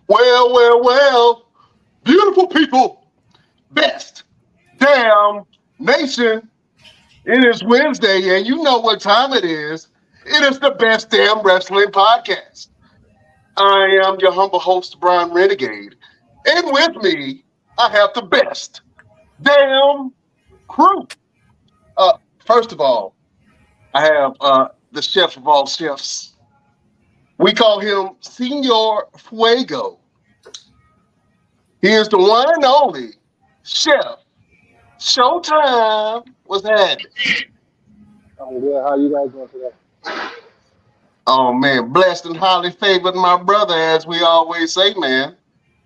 Well, beautiful people, best damn nation. It is Wednesday, and you know what time it is. It is the best damn wrestling podcast. I am your humble host, Brian Renegade, and with me, I have the best damn crew. First of all, I have the chef of all chefs. We call him Senor Fuego. He is the one and only chef. Showtime was happening. Oh, yeah. How you guys doing today? Oh man, blessed and highly favored, my brother, as we always say, man.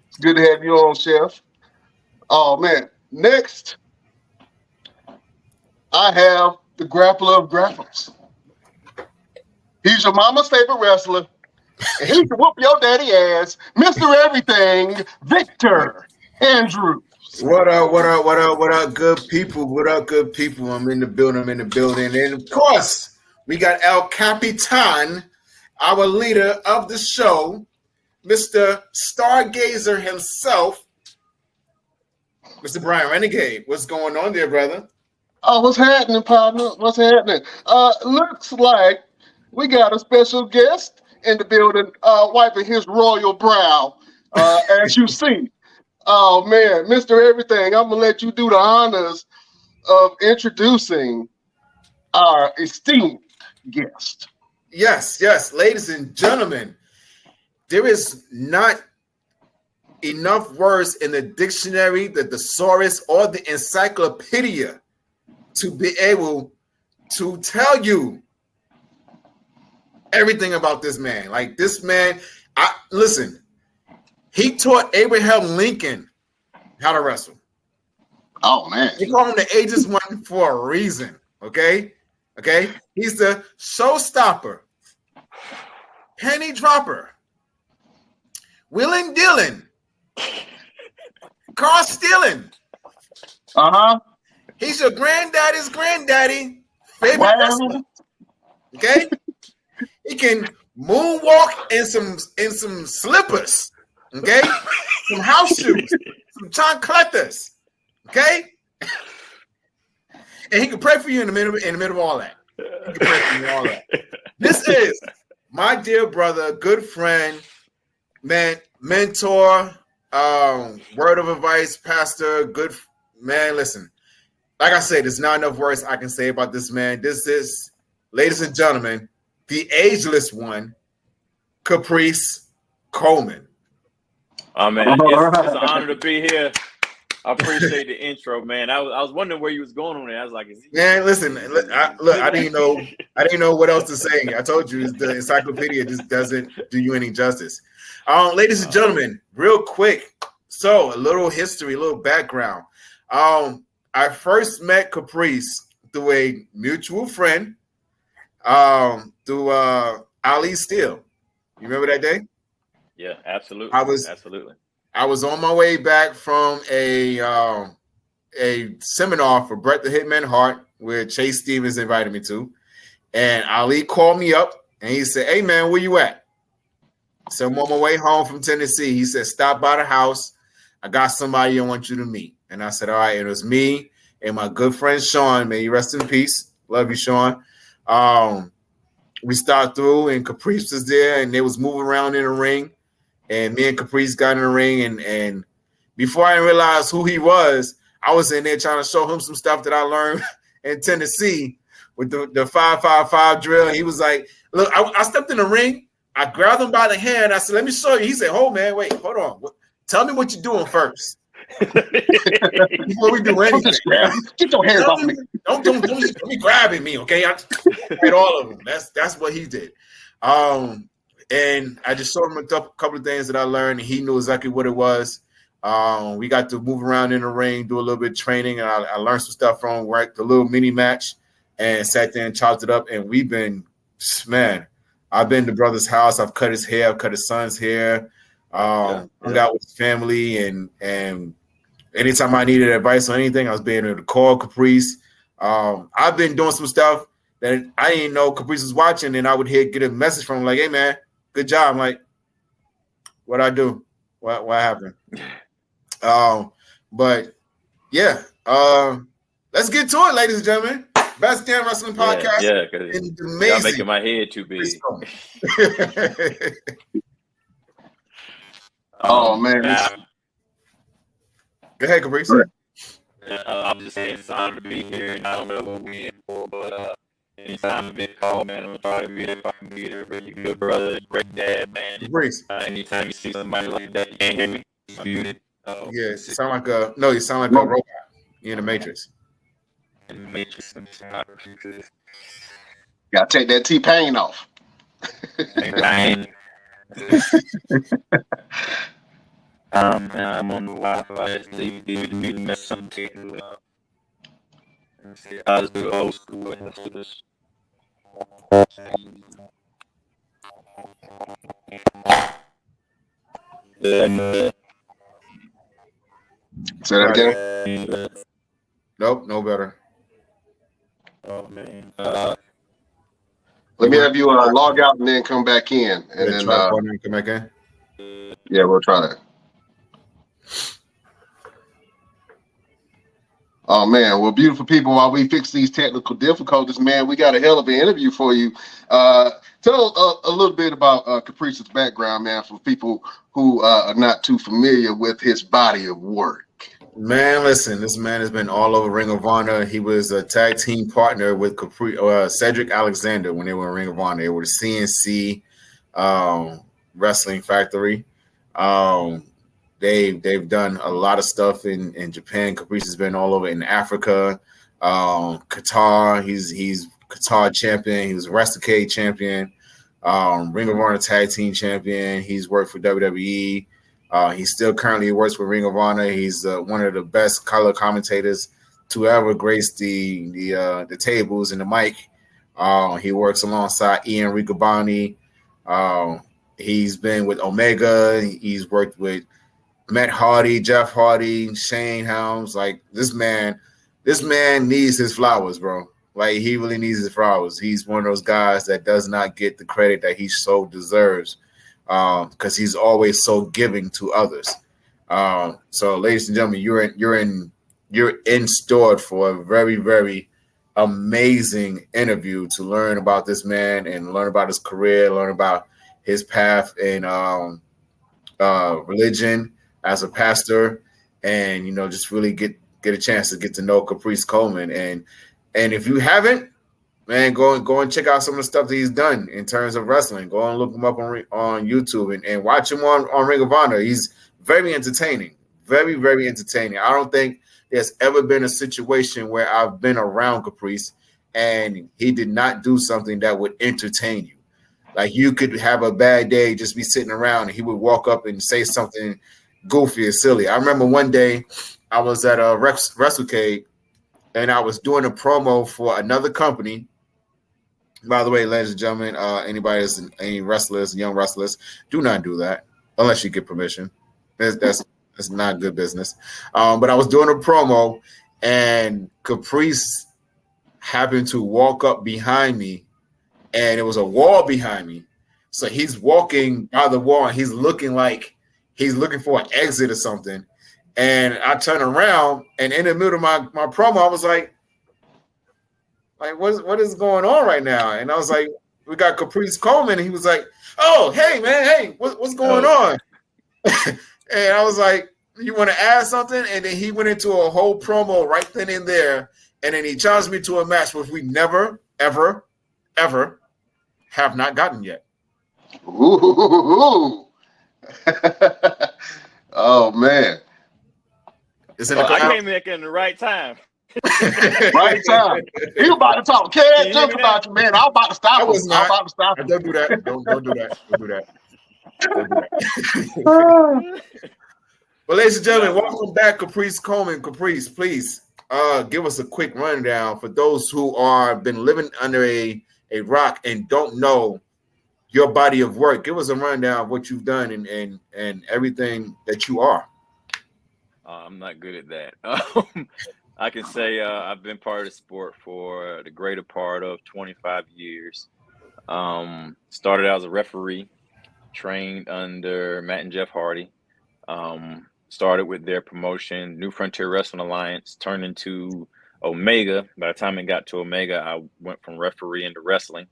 It's good to have you on, chef. Oh man. Next, I have the grappler of grapples. He's your mama's favorite wrestler, and he can whoop your daddy ass, Mr. Everything, Victor Andrews. What up, good people? What up, good people? I'm in the building, And of course, we got El Capitan, our leader of the show, Mr. Stargazer himself, Mr. Brian Renegade. What's going on there, brother? Oh, what's happening, partner? What's happening? Looks like we got a special guest in the building, wiping his royal brow, as you see. Oh man, Mr. Everything, I'm gonna let you do the honors of introducing our esteemed guest. Yes, ladies and gentlemen, there is not enough words in the dictionary, the thesaurus, or the encyclopedia to be able to tell you everything about this man. Like this man, listen. He taught Abraham Lincoln how to wrestle. Oh man, They call him the ageist one for a reason. Okay. He's the showstopper, penny dropper, wheeling dealing, car stealing. He's your granddaddy's granddaddy favorite wrestler. Okay. He can moonwalk in some slippers. Okay, some house shoes, some chancletas. Okay, and he can pray for you in the middle of all that. He can pray for you in all that. This is my dear brother, good friend, man, mentor, word of advice, pastor, good man. Listen, like I said, there's not enough words I can say about this man. This is, ladies and gentlemen, the ageless one, Caprice Coleman. Oh man, it's an honor to be here. I appreciate the intro, man. I was wondering where you was going on there. I was like, man, listen, I didn't know what else to say. I told you the encyclopedia just doesn't do you any justice. Ladies and gentlemen, real quick. So a little history, a little background. I first met Caprice through a mutual friend, through Ali Steele. You remember that day? Yeah, absolutely. I was on my way back from a seminar for Bret the Hitman Hart, where Chase Stevens invited me to, and Ali called me up and he said, "Hey man, where you at?" So I'm on my way home from Tennessee. He said, "Stop by the house. I got somebody I want you to meet." And I said, "All right." It was me and my good friend Sean. May you rest in peace. Love you, Sean. We started through, and Caprice was there, and they was moving around in the ring. And me and Caprice got in the ring, and before I realized who he was, I was in there trying to show him some stuff that I learned in Tennessee with the 5-5-5 drill. And he was like, "Look," I stepped in the ring. I grabbed him by the hand. I said, "Let me show you." He said, "Oh man, wait, hold on. Tell me what you're doing first before we do anything. Get your hands off me. Don't be grabbing me, okay?" I hit all of them. That's what he did. And I just showed him a couple of things that I learned, and he knew exactly what it was. We got to move around in the ring, do a little bit of training, and I learned some stuff from him, worked a little mini match, and sat there and chopped it up. And we've been, man, I've been to brother's house. I've cut his hair. I've cut his son's hair. Hung out with his family, and anytime I needed advice on anything, I was being able to call Caprice. I've been doing some stuff that I didn't know Caprice was watching, and I would get a message from him like, "Hey man, good job." I'm like, "What I do?" What happened? But yeah, let's get to it, ladies and gentlemen. Best Damn Wrestling Podcast. Yeah, because y'all making my head too big. Oh man, Go ahead, Caprice. I'm just saying it's an honor to be here, and I don't know what we're in for, but anytime I've been called, man, I'm gonna try to be there if I can be there. But you good brother, great dad, man. Caprice. Anytime you see somebody like that, you can't hear me. I'm muted. Yeah, you sound like a robot. You're in the Matrix. In the Matrix. gotta take that T-Pain off. I'm on the Wi-Fi. You mess something. I'll just do old school. Let's do this. Say that again. Nope, no better. Oh man. Let me have you log out and then come back in, and then come back in. Yeah, we'll try that. Oh man, well, beautiful people. While we fix these technical difficulties, man, we got a hell of an interview for you. Tell a little bit about Caprice's background, man, for people who are not too familiar with his body of work. Man, listen, this man has been all over Ring of Honor. He was a tag team partner with Cedric Alexander when they were in Ring of Honor. They were the CNC Wrestling Factory. They've done a lot of stuff in Japan. Caprice has been all over in Africa, Qatar. He's Qatar champion. He was WrestleCade champion, Ring of Honor tag team champion. He's worked for WWE. He still currently works for Ring of Honor. He's one of the best color commentators to ever grace the tables and the mic. He works alongside Ian Riccoboni. He's been with Omega. He's worked with Matt Hardy, Jeff Hardy, Shane Helms. Like this man needs his flowers, bro. Like he really needs his flowers. He's one of those guys that does not get the credit that he so deserves. Because he's always so giving to others. So, ladies and gentlemen, you're in store for a very, very amazing interview to learn about this man and learn about his career, learn about his path in religion as a pastor, and just really get a chance to get to know Caprice Coleman. And if you haven't, man, go and check out some of the stuff that he's done in terms of wrestling. Go and look him up on YouTube and watch him on Ring of Honor. He's very entertaining, very, very entertaining. I don't think there's ever been a situation where I've been around Caprice and he did not do something that would entertain you. Like you could have a bad day, just be sitting around, and he would walk up and say something goofy or silly. I remember one day I was at a WrestleCade and I was doing a promo for another company. By the way, ladies and gentlemen, anybody that's any wrestlers, young wrestlers, do not do that unless you get permission. That's not good business. But I was doing a promo, and Caprice happened to walk up behind me, and it was a wall behind me. So he's walking by the wall, and he's looking like he's looking for an exit or something. And I turn around, and in the middle of my promo, I was like, what is going on right now? And I was like, we got Caprice Coleman. And he was like, oh, hey, man, hey, what's going on? And I was like, you want to add something? And then he went into a whole promo right then and there. And then he challenged me to a match which we never, ever, ever have not gotten yet. Ooh. Oh, man. I came back in the right time. Right time. He was about to talk cash junk about you, man. I was about to stop him. Don't do that. Don't do that. Don't do that. Don't do that. Well, ladies and gentlemen, welcome back, Caprice Coleman. Caprice, please give us a quick rundown for those who are been living under a rock and don't know your body of work. Give us a rundown of what you've done and everything that you are. I'm not good at that. I can say I've been part of the sport for the greater part of 25 years. Started out as a referee, trained under Matt and Jeff Hardy. Started with their promotion, New Frontier Wrestling Alliance, turned into Omega. By the time it got to Omega, I went from referee into wrestling,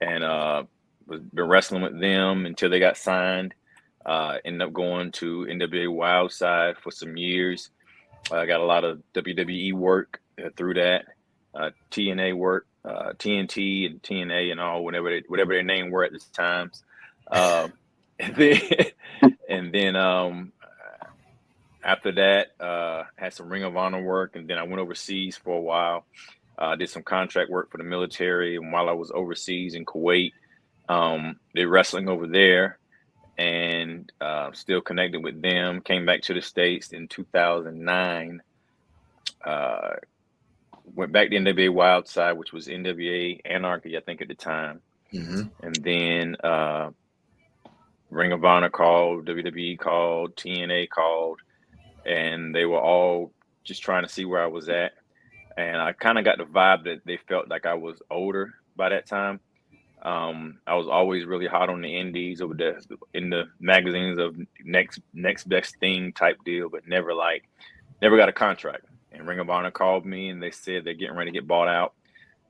and been wrestling with them until they got signed. Ended up going to NWA Wildside for some years. I got a lot of WWE work through that, TNA work, TNT and TNA and all, whatever their name were at the times. And then after that, had some Ring of Honor work, and then I went overseas for a while. Did some contract work for the military, and while I was overseas in Kuwait, did wrestling over there, and still connected with them. Came back to the States in 2009. Went back to NWA Wildside, which was NWA Anarchy, I think, at the time. Mm-hmm. And then Ring of Honor called, WWE called, TNA called, and they were all just trying to see where I was at. And I kind of got the vibe that they felt like I was older by that time. I was always really hot on the indies over there in the magazines of next best thing type deal, but never got a contract. And Ring of Honor called me, and they said they're getting ready to get bought out.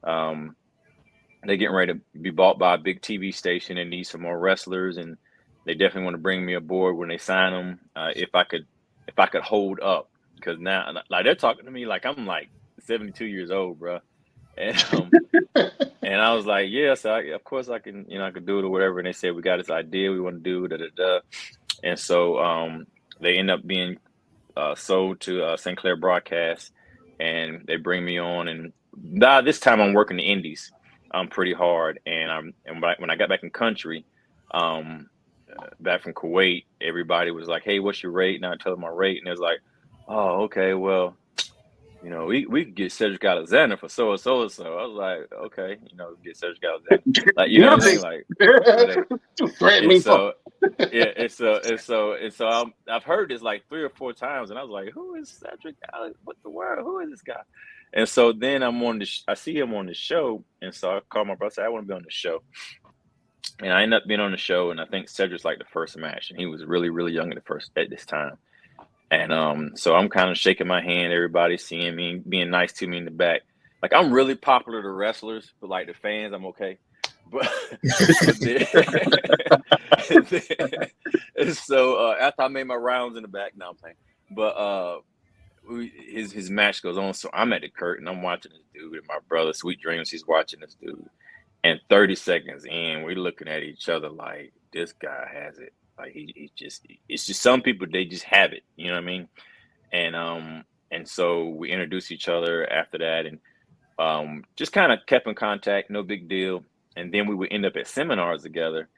They're getting ready to be bought by a big TV station and need some more wrestlers, and they definitely want to bring me aboard when they sign them. If I could hold up, because now like they're talking to me like I'm like 72 years old, bro. And and I was like, yes, of course I can, I could do it or whatever. And they said, we got this idea we want to do, And so they end up being sold to St. Clair Broadcast, and they bring me on. And this time I'm working the indies pretty hard. And when I got back in country, back from Kuwait, everybody was like, hey, what's your rate? And I told them my rate, and it was like, oh, okay, well, we could get Cedric Alexander for so and so and so. I was like, okay, get Cedric Alexander. Like, you know what I mean? Like, threaten me. So I've heard this like 3 or 4 times, and I was like, who is Cedric Alex? What the world? Who is this guy? And so then I see him on the show, and so I called my brother, said, I want to be on the show. And I ended up being on the show, and I think Cedric's like the first match, and he was really, really young at this time. And so I'm kind of shaking my hand, everybody seeing me, being nice to me in the back. Like, I'm really popular to wrestlers, but like the fans, I'm okay. But so after I made my rounds in the back, now I'm playing. But his match goes on, so I'm at the curtain, I'm watching this dude, and my brother, Sweet Dreams, he's watching this dude. And 30 seconds in, we're looking at each other like, this guy has it. Like, it's just some people, they just have it, you know what I mean? And so we introduced each other after that, and just kind of kept in contact, no big deal. And then we would end up at seminars together,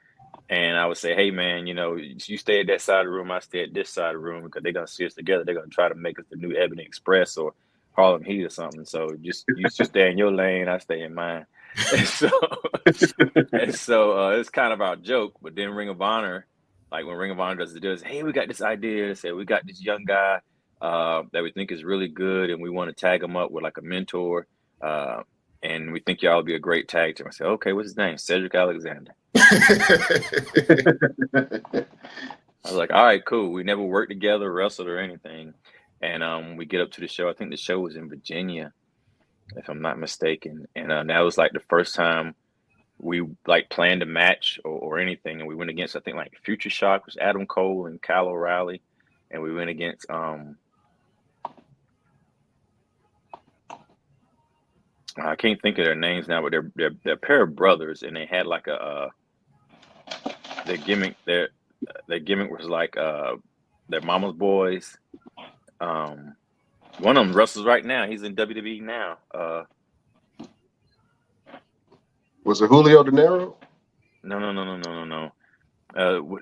and I would say, hey man, you stay at that side of the room, I stay at this side of the room, because they're gonna see us together. They're gonna try to make us the new Ebony Express or Harlem Heat or something. So you just stay in your lane, I stay in mine. And so it's kind of our joke. But then Ring of Honor, like when Ring of Honor does, hey, we got this idea. They say we got this young guy that we think is really good, and we want to tag him up with like a mentor, and we think y'all will be a great tag team. I said, okay, what's his name? Cedric Alexander. I was like, all right, cool. We never worked together, wrestled or anything, and we get up to the show. I think the show was in Virginia, if I'm not mistaken, and that was like the first time we like planned a match or anything, and we went against, I think, like Future Shock, was Adam Cole and Kyle O'Reilly, and we went against I can't think of their names now, but they're a pair of brothers, and they had like their gimmick was like their mama's boys. One of them wrestles right now. He's in WWE now. Was it Julio De Niro? No.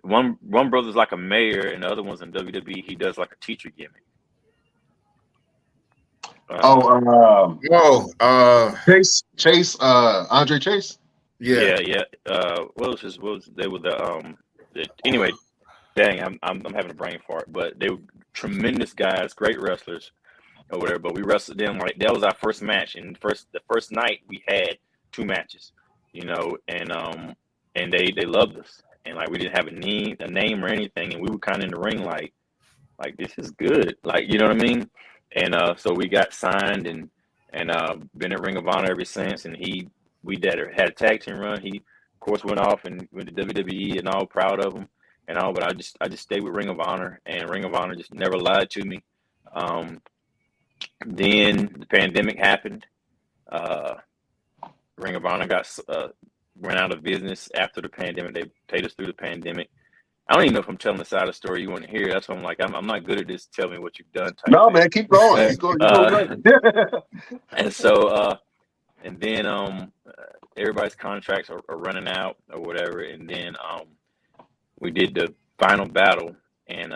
One brother's like a mayor, and the other one's in WWE. He does like a teacher gimmick. Chase, Andre Chase. Yeah. What was they were anyway. Dang, I'm having a brain fart, but they were tremendous guys, great wrestlers or whatever. But we wrestled them like that was our first match, and the first night we had 2 matches, and they loved us, and like we didn't have a name or anything, and we were kind of in the ring like, like this is good. Like, you know what I mean? And so we got signed and been at Ring of Honor ever since. And we had a tag team run. He of course went off and went to WWE and all, proud of him and all. But I just stayed with Ring of Honor, and Ring of Honor just never lied to me. Then the pandemic happened. Ring of Honor went out of business after the pandemic. They paid us through the pandemic. I don't even know if I'm telling the side of the story you want to hear. That's why I'm like, I'm not good at this. Tell me what you've done. No, man, keep going. Keep going. And so, and then everybody's contracts are running out or whatever. And then we did the final battle, and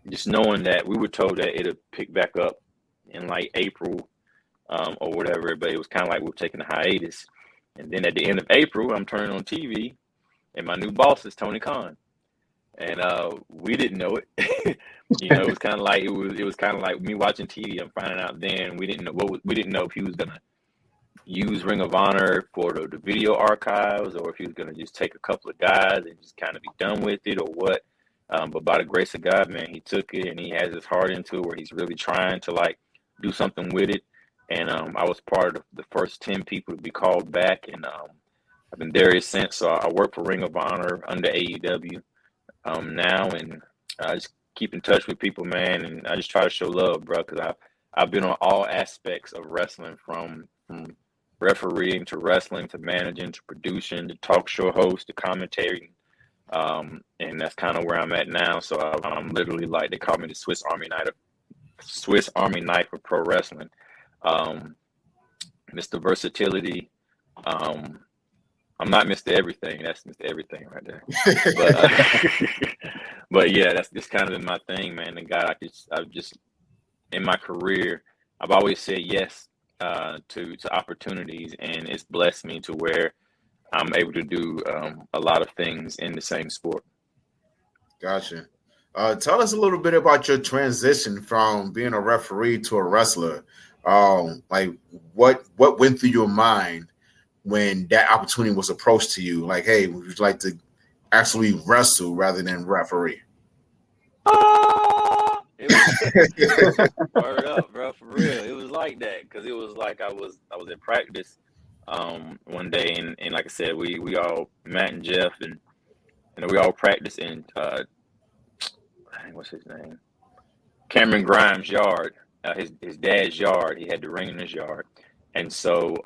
just knowing that we were told that it'll pick back up in like April or whatever, but it was kind of like we were taking a hiatus. And then at the end of April, I'm turning on TV, and my new boss is Tony Khan, and we didn't know it. You know, it was kind of like it was kind of like me watching TV. I'm finding out then we didn't know if he was gonna use Ring of Honor for the video archives, or if he was gonna just take a couple of guys and just kind of be done with it, or what. But by the grace of God, man, he took it and he has his heart into it, where he's really trying to like do something with it. And I was part of the first 10 people to be called back, and I've been there since. So I work for Ring of Honor under AEW now, and I just keep in touch with people, man, and I just try to show love, bro, because I've been on all aspects of wrestling, from refereeing to wrestling to managing to producing to talk show host to commentating, and that's kind of where I'm at now. So I'm literally like, they call me the Swiss Army knife of pro wrestling. Mr. Versatility. I'm not Mr. Everything. That's Mr. Everything right there. But yeah, that's just kind of been my thing, man. And God, I've just in my career, I've always said yes to opportunities, and it's blessed me to where I'm able to do a lot of things in the same sport. Gotcha. Tell us a little bit about your transition from being a referee to a wrestler. Like what went through your mind when that opportunity was approached to you? Like, hey, would you like to actually wrestle rather than referee? Word up, bro, for real. It was like that, because it was like I was in practice one day, and like I said, we all, Matt and Jeff, and we all practiced in what's his name? Cameron Grimes' yard. His dad's yard. He had the ring in his yard, and so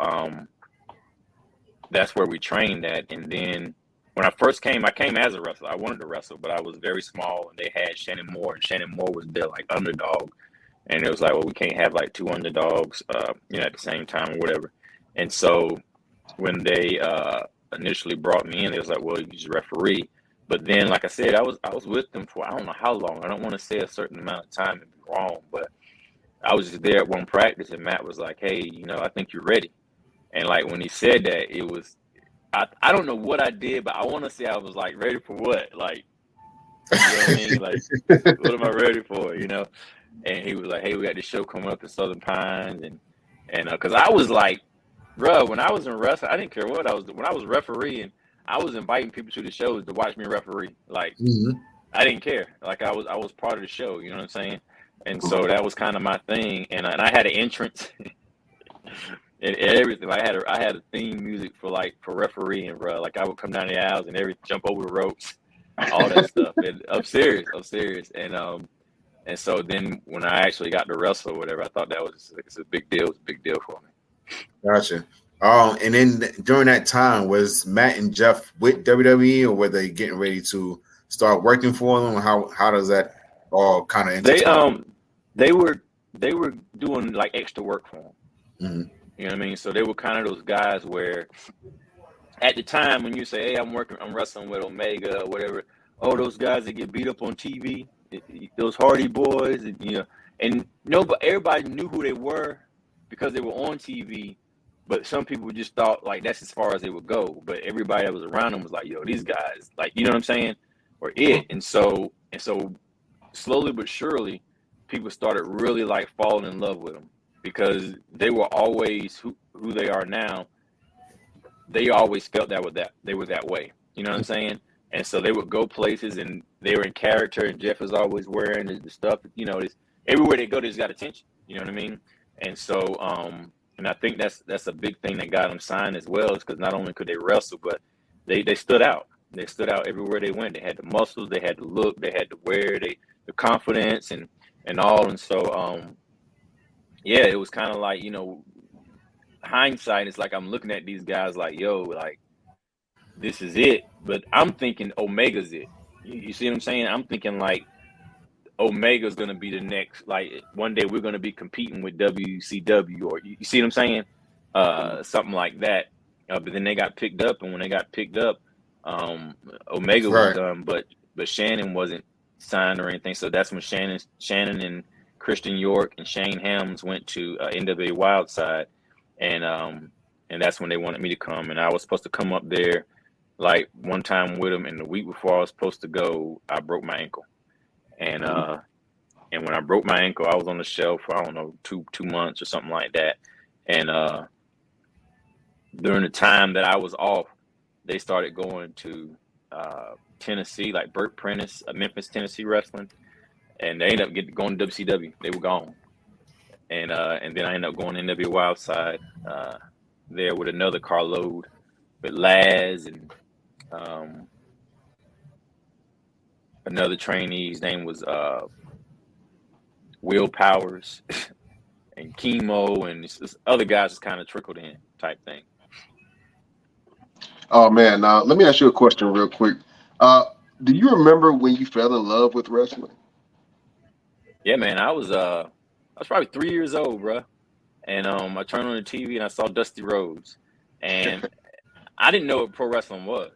that's where we trained at. And then when I first came, I came as a wrestler. I wanted to wrestle, but I was very small, and they had Shannon Moore, and Shannon Moore was their like underdog, and it was like, well, we can't have like two underdogs, at the same time or whatever. And so when they initially brought me in, it was like, well, you just referee. But then, like I said, I was with them for I don't know how long. I don't want to say a certain amount of time and be wrong, but I was just there at one practice, and Matt was like, hey, I think you're ready. And like when he said that, it was, I don't know what I did, but I want to say I was like, ready for what? Like, you know what I mean? Like, what am I ready for? And he was like, hey, we got this show coming up in Southern Pines. And because I was like, bro, when I was in wrestling, I didn't care what I was doing. When I was refereeing, I was inviting people to the shows to watch me referee. Like, I didn't care. Like, I was part of the show, you know what I'm saying? And so that was kind of my thing. And I had an entrance and everything. I had a theme music for refereeing, bro. Like, I would come down the aisles and jump over the ropes, all that stuff. And I'm serious. And so then when I actually got to wrestle or whatever, I thought it's a big deal. It was a big deal for me. Gotcha. And then during that time, was Matt and Jeff with WWE, or were they getting ready to start working for them? How does that all kind of intertwine? They were doing like extra work for them. Mm-hmm. You know what I mean? So they were kind of those guys where at the time when you say, hey, I'm wrestling with Omega or whatever, those guys that get beat up on TV, those Hardy Boys, but everybody knew who they were because they were on TV. But some people just thought like that's as far as they would go. But everybody that was around them was like, yo, these guys, like, you know what I'm saying? Or it. And so slowly but surely, people started really like falling in love with them, because they were always who they are now. They always felt they were that way. You know what I'm saying? And so they would go places and they were in character, and Jeff was always wearing the stuff, you know, everywhere they go, they just got attention. You know what I mean? And so, and I think that's a big thing that got them signed as well, is because not only could they wrestle, but they stood out. They stood out everywhere they went. They had the muscles, they had the look, they had the wear, the confidence and all. And so, yeah, it was kind of like, you know, hindsight, it's like I'm looking at these guys like, yo, like, this is it. But I'm thinking Omega's it. You see what I'm saying? I'm thinking like Omega's going to be the next, like one day we're going to be competing with WCW, or you see what I'm saying? Something like that. But then they got picked up, and when they got picked up, Omega was done, but Shannon wasn't signed or anything. So that's when Shannon and Christian York and Shane Helms went to NWA Wildside, and that's when they wanted me to come, and I was supposed to come up there like one time with them, and the week before I was supposed to go, I broke my ankle. And when I broke my ankle, I was on the shelf for, I don't know, two months or something like that. And during the time that I was off, they started going to Tennessee, like Burt Prentice, Memphis, Tennessee wrestling. And they ended up going to WCW. They were gone. And then I ended up going to NWA Wildside there with another carload with Laz and another trainee. His name was Will Powers and Chemo, and this other guys just kind of trickled in type thing. Oh man, now let me ask you a question real quick. Do you remember when you fell in love with wrestling? Yeah, man, I was probably 3 years old, bro, and I turned on the TV and I saw Dusty Rhodes, and I didn't know what pro wrestling was.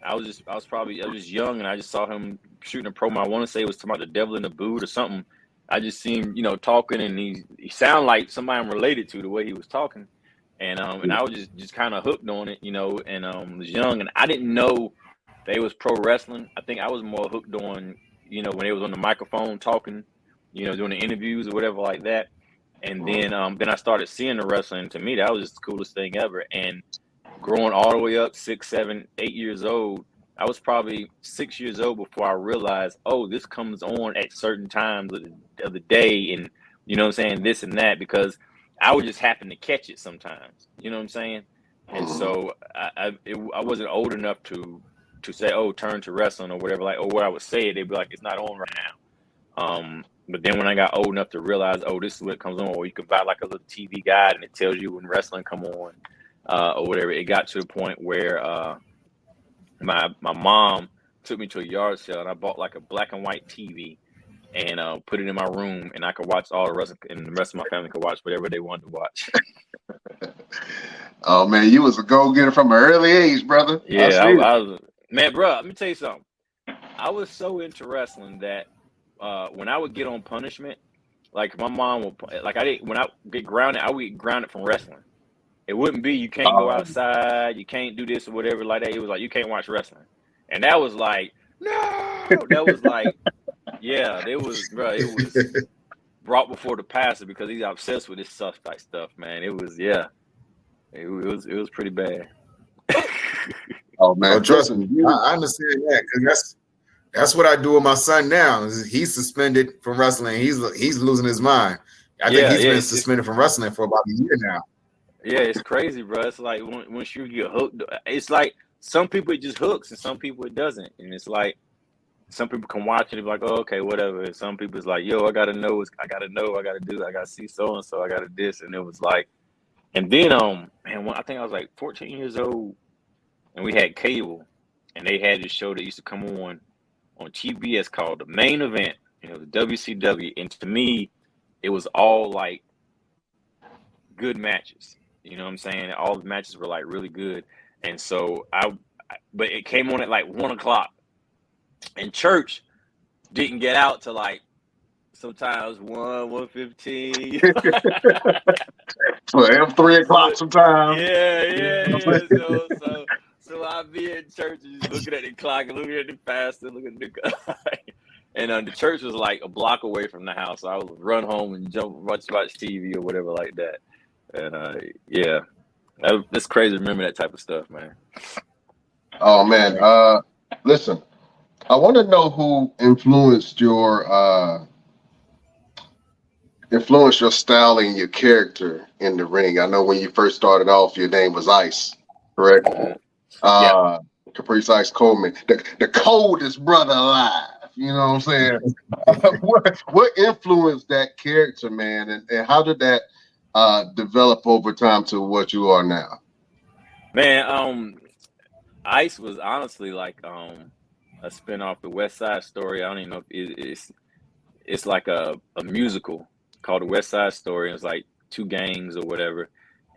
I was just young, and I just saw him shooting a promo. I want to say it was talking about the devil in the boot or something. I just seen him, you know, talking, and he sounded like somebody I'm related to the way he was talking, and I was just kind of hooked on it, you know, and was young, and I didn't know they was pro wrestling. I think I was more hooked on, you know, when they was on the microphone talking, you know, doing the interviews or whatever like that, and then I started seeing the wrestling. To me, that was just the coolest thing ever. And growing all the way up 6, 7, 8 years old, I was probably 6 years old before I realized, oh, this comes on at certain times of the day, and you know what I'm saying, this and that, because I would just happen to catch it sometimes. You know what I'm saying? And so I wasn't old enough to say, oh, turn to wrestling or whatever, like, or what I would say, they'd be like, it's not on right now. But then when I got old enough to realize, oh, this is what comes on, or you can buy like a little TV guide and it tells you when wrestling come on, or whatever. It got to the point where my mom took me to a yard sale, and I bought like a black and white TV and put it in my room, and I could watch all the wrestling, and the rest of my family could watch whatever they wanted to watch. Oh man, you was a go-getter from an early age, brother. Yeah, I was, man, bro. Let me tell you something. I was so into wrestling that when I would get on punishment, like my mom would, like when I get grounded, I would get grounded from wrestling. It wouldn't be, you can't go outside, you can't do this or whatever like that. It was like, you can't watch wrestling. And that was like, no, that was like, yeah, it was brought before the pastor because he's obsessed with this stuff, type stuff, man. It was, yeah, it was pretty bad. Oh man, trust me, I understand that, because that's what I do with my son now. He's suspended from wrestling. He's losing his mind. I think he's been suspended from wrestling for about a year now. Yeah, it's crazy, bro. It's like once you get hooked, it's like some people it just hooks and some people it doesn't. And it's like some people can watch it and be like, oh, okay, whatever. And some people it's like, yo, I gotta know, I gotta see so and so, I gotta this. And it was like, and then man, I think I was like 14 years old, and we had cable, and they had this show that used to come on TBS called The Main Event, and it was WCW. And to me, it was all like good matches. You know what I'm saying? All the matches were like really good. And so but it came on at like 1:00, and church didn't get out to like sometimes 1:15. So 3 o'clock sometimes. Yeah. So I'd be in church and just looking at the clock and looking at the pastor, looking at the clock. And the church was like a block away from the house. So I would run home and watch TV or whatever like that. And yeah, that's crazy to remember that type of stuff, man. Oh man, Listen, I want to know who influenced your style and your character in the ring. I know when you first started off, your name was Ice, correct? Mhm. Yeah. Uh, Caprice Ice Coleman, the coldest brother alive. You know what I'm saying? what influenced that character, man, and how did that develop over time to what you are now? Man, Ice was honestly like a spin off the West Side Story. I don't even know if it's like a musical called the West Side Story. It was like two gangs or whatever.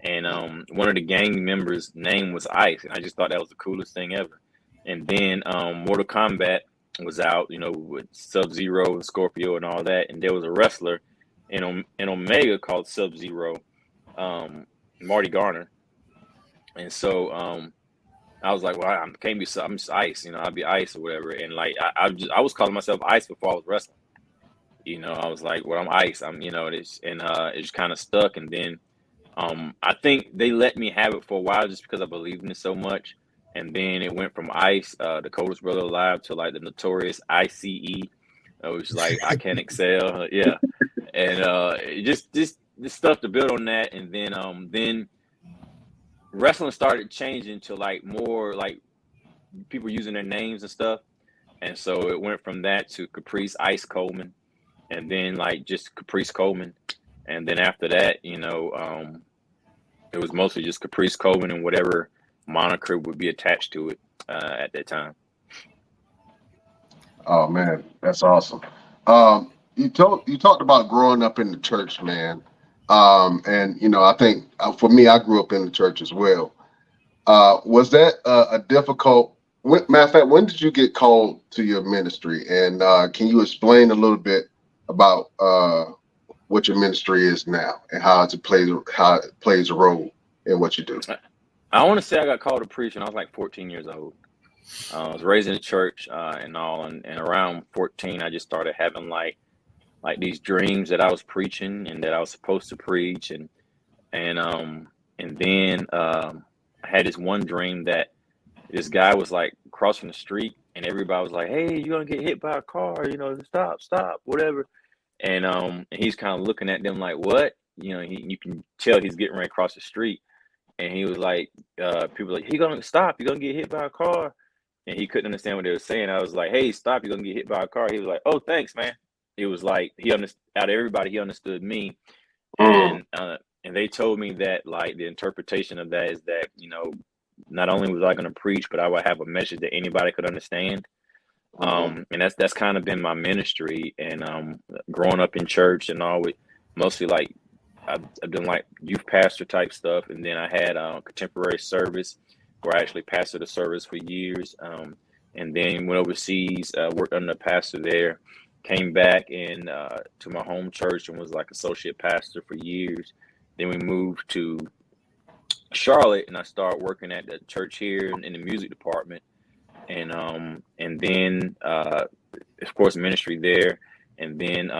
And one of the gang members' name was Ice. And I just thought that was the coolest thing ever. And then Mortal Kombat was out, you know, with Sub-Zero and Scorpio and all that. And there was a wrestler in Omega called Sub-Zero, Marty Garner. And so I was like, well, I can't be, I'm just Ice, you know, I'll be Ice or whatever. And like, I was calling myself Ice before I was wrestling. You know, I was like, well, I'm Ice. I'm, you know, it just kind of stuck. And then I think they let me have it for a while just because I believed in it so much. And then it went from Ice, the coldest brother alive, to like the notorious ICE, which is like I can't excel. Yeah. And just this stuff to build on that. And then wrestling started changing to like more like people using their names and stuff. And so it went from that to Caprice Ice Coleman, and then like just Caprice Coleman. And then after that, you know, it was mostly just Caprice Coleman and whatever moniker would be attached to it at that time. Oh man, that's awesome. You talked about growing up in the church, man. And you know, I think for me, I grew up in the church as well. Was that a difficult? Matter of fact, when did you get called to your ministry? And can you explain a little bit about what your ministry is now and how it plays a role in what you do? I want to say I got called to preach when I was like 14 years old. I was raised in the church and all, and around 14, I just started having like these dreams that I was preaching and that I was supposed to preach, and then I had this one dream that this guy was like crossing the street, and everybody was like, "Hey, you're gonna get hit by a car, you know, stop, whatever." And he's kind of looking at them like, "What?" You know, you can tell he's getting ready to cross the street, and he was like, people were like, "He gonna stop, you're gonna get hit by a car," and he couldn't understand what they were saying. I was like, "Hey, stop, you're gonna get hit by a car." He was like, "Oh, thanks, man." It was like he understood, out of everybody, he understood me, Mm. and they told me that like the interpretation of that is that, you know, not only was I going to preach, but I would have a message that anybody could understand. Mhm. And that's kind of been my ministry. And growing up in church and all, mostly like I've done like youth pastor type stuff, and then I had contemporary service where I actually pastored a service for years, and then went overseas, worked under a pastor there, came back and to my home church and was like associate pastor for years. Then we moved to Charlotte, and I started working at the church here in the music department, and then of course ministry there, and then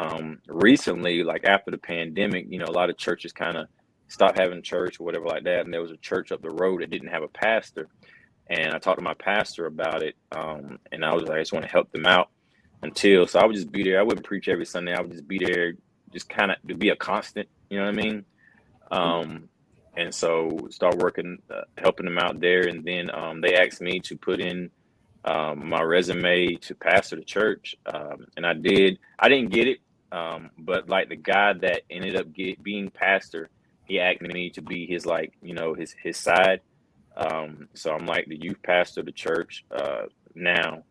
recently, like after the pandemic, you know, a lot of churches kind of stopped having church or whatever like that, and there was a church up the road that didn't have a pastor, and I talked to my pastor about it, and I was like, I just want to help them out so I would just be there. I wouldn't preach every Sunday. I would just be there, just kind of to be a constant. You know what I mean? And so start working, helping them out there. And then they asked me to put in my resume to pastor the church. And I did. I didn't get it. But like the guy that ended up being pastor, he asked me to be his, like, you know, his side. So I'm like the youth pastor of the church now,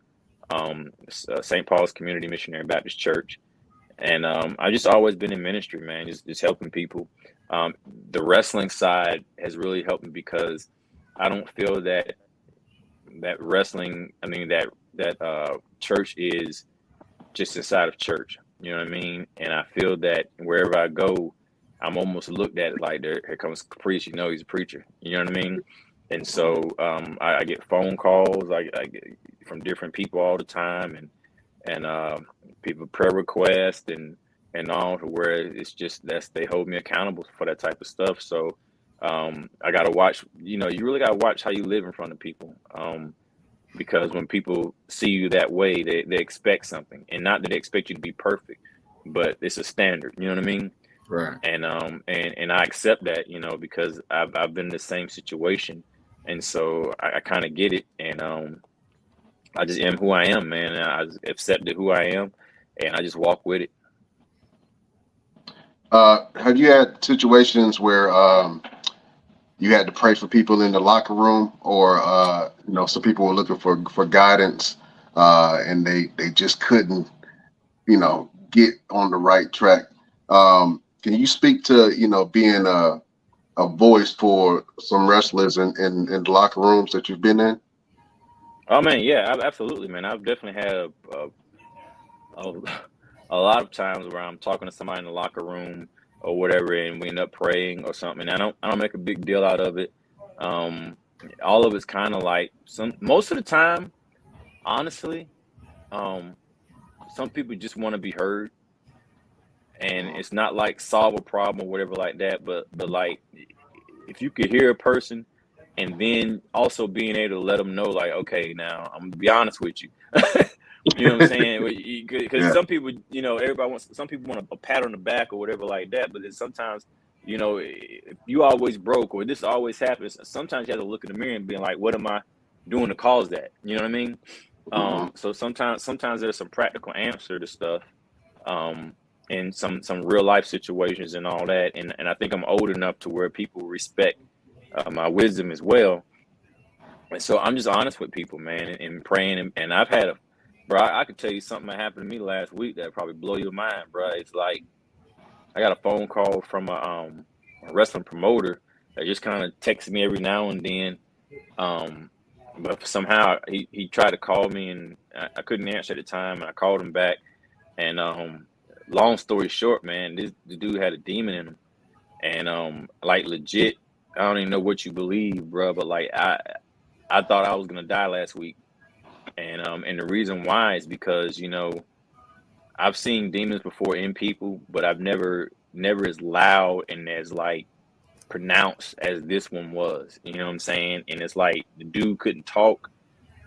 St. Paul's Community Missionary Baptist Church. And I've just always been in ministry, man, just helping people. The wrestling side has really helped me because I don't feel that wrestling, I mean, that church is just inside of church. You know what I mean? And I feel that wherever I go, I'm almost looked at like, here comes Caprice, you know, he's a preacher. You know what I mean? And so I get phone calls I get from different people all the time, and people prayer requests and all, to where it's just they hold me accountable for that type of stuff. So I got to watch, you know, you really got to watch how you live in front of people. because when people see you that way, they expect something, and not that they expect you to be perfect, but it's a standard. You know what I mean? Right. And I accept that, because I've been in the same situation, and so I kind of get it, and I just am who I am, man. And I just accepted who I am, and I just walk with it. Have you had situations where you had to pray for people in the locker room, or some people were looking for guidance, and they just couldn't, get on the right track? Can you speak to being a voice for some wrestlers in the locker rooms that you've been in? Oh man, yeah, absolutely, man. I've definitely had a, a lot of times where I'm talking to somebody in the locker room or whatever, and we end up praying or something. And I don't make a big deal out of it. All of it's kind of like most of the time, honestly, some people just want to be heard, and it's not like solve a problem or whatever like that. But like, if you could hear a person, and then also being able to let them know, like, okay, now I'm gonna be honest with you. You know what I'm saying? Because Yeah. some people, some people want a pat on the back or whatever like that. But then sometimes, if you always broke or this always happens, sometimes you have to look in the mirror and be like, what am I doing to cause that? You know what I mean? So sometimes there's some practical answer to stuff, and some real life situations and all that. And I think I'm old enough to where people respect my wisdom as well. And so I'm just honest with people, man, and praying. And I've had bro, I could tell you something that happened to me last week that probably blow your mind, bro. It's like I got a phone call from a wrestling promoter that just kind of texts me every now and then. But somehow he tried to call me, and I couldn't answer at the time. And I called him back. And long story short, man, the dude had a demon in him, and like legit, I don't even know what you believe, bro, but like I thought I was gonna die last week. And the reason why is because, I've seen demons before in people, but I've never as loud and as like pronounced as this one was. You know what I'm saying? And it's like the dude couldn't talk.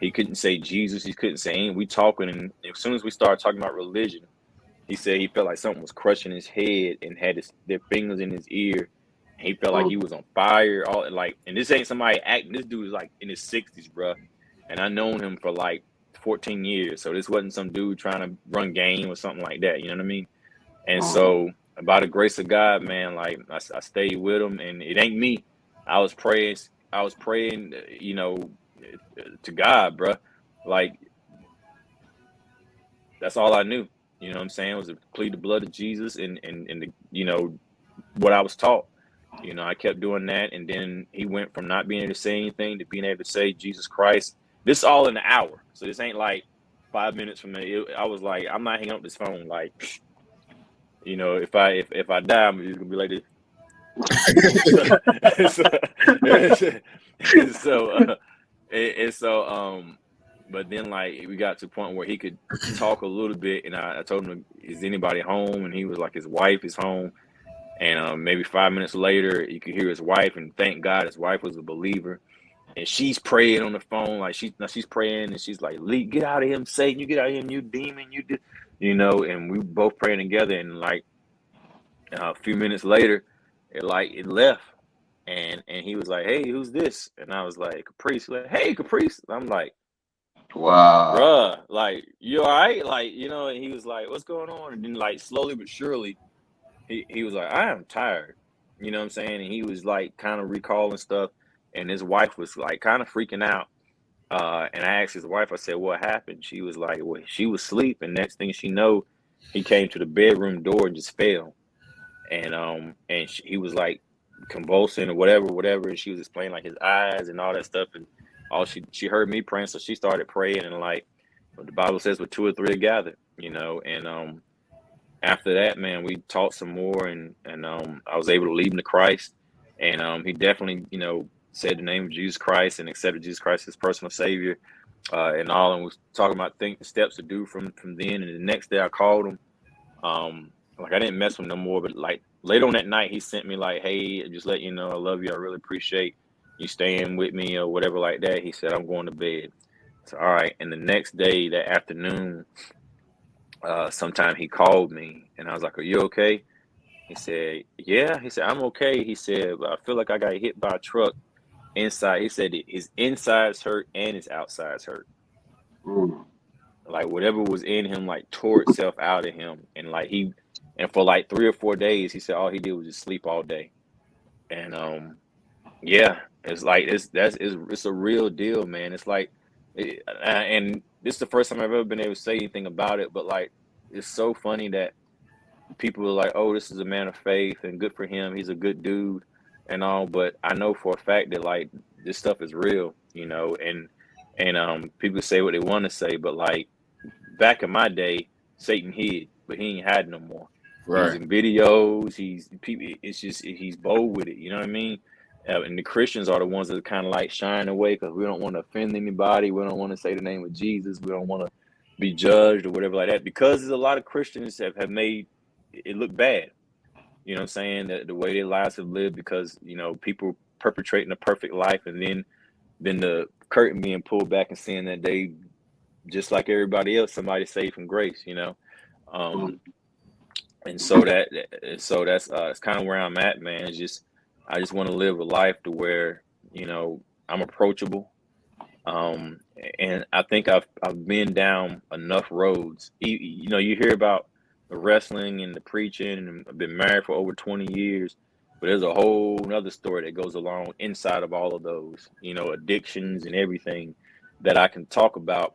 He couldn't say Jesus. He couldn't say anything. We talking, and as soon as we started talking about religion, he said he felt like something was crushing his head and had their fingers in his ear. He felt like he was on fire. And this ain't somebody acting. This dude is like in his 60s, bro. And I known him for like 14 years. So this wasn't some dude trying to run game or something like that. You know what I mean? And so by the grace of God, man, like I stayed with him, and it ain't me. I was praying, to God, bro. Like, that's all I knew. You know what I'm saying? Was to plead the blood of Jesus and what I was taught. I kept doing that, and then he went from not being able to say anything to being able to say Jesus Christ. This is all in an hour, so this ain't like 5 minutes from there. I was like, I'm not hanging up this phone. Like, if I die, I'm just gonna be like this. But then like we got to a point where he could talk a little bit, and I told him, is anybody home? And he was like, his wife is home. And maybe 5 minutes later, you could hear his wife, and thank God his wife was a believer. And she's praying on the phone, like she's praying, and she's like, Lee, get out of him, Satan, you get out of him, you demon, you did, and we both praying together. And like a few minutes later, it left. And he was like, hey, who's this? And I was like, Caprice. Like, hey, Caprice. I'm like, Wow. bruh, like, you all right? Like, and he was like, what's going on? And then like slowly but surely, he was like, I am tired. You know what I'm saying? And he was like kind of recalling stuff. And his wife was like kind of freaking out. And I asked his wife, I said, what happened? She was like, well, she was asleep. And next thing she know, he came to the bedroom door and just fell. And he was like convulsing or whatever. And she was explaining like his eyes and all that stuff. And all she heard me praying. So she started praying. And like the Bible says, with 2 or 3 are gathered, and after that, man, we talked some more, and I was able to lead him to Christ. And he definitely, said the name of Jesus Christ and accepted Jesus Christ as personal savior, and all. And was talking about the steps to do from then. And the next day I called him. Like I didn't mess with him no more, but like later on that night, he sent me like, hey, just let I love you. I really appreciate you staying with me or whatever like that. He said, I'm going to bed. So all right. And the next day, that afternoon, sometime he called me, and I was like, "Are you okay?" He said, "Yeah." He said, "I'm okay." He said, "But I feel like I got hit by a truck inside." He said his insides hurt and his outsides hurt. Mm. Like whatever was in him, like tore itself out of him, and for like 3 or 4 days, he said all he did was just sleep all day. And yeah, it's like it's a real deal, man. It's like, and this is the first time I've ever been able to say anything about it, but like it's so funny that people are like, "Oh, this is a man of faith and good for him. He's a good dude and all." But I know for a fact that like this stuff is real, and people say what they want to say, but like back in my day, Satan hid, but he ain't hiding no more. He's Right. in videos. It's just he's bold with it. You know what I mean? And the Christians are the ones that kind of like shying away because we don't want to offend anybody. We don't want to say the name of Jesus. We don't want to be judged or whatever like that. Because there's a lot of Christians have made it look bad. You know what I'm saying? That the way their lives have lived, because people perpetrating a perfect life, and then the curtain being pulled back and seeing that they just like everybody else, somebody saved from grace. And so that's it's kind of where I'm at, man. It's just I just want to live a life to where I'm approachable. And I think I've been down enough roads. You hear about the wrestling and the preaching, and I've been married for over 20 years, but there's a whole nother story that goes along inside of all of those, addictions and everything that I can talk about,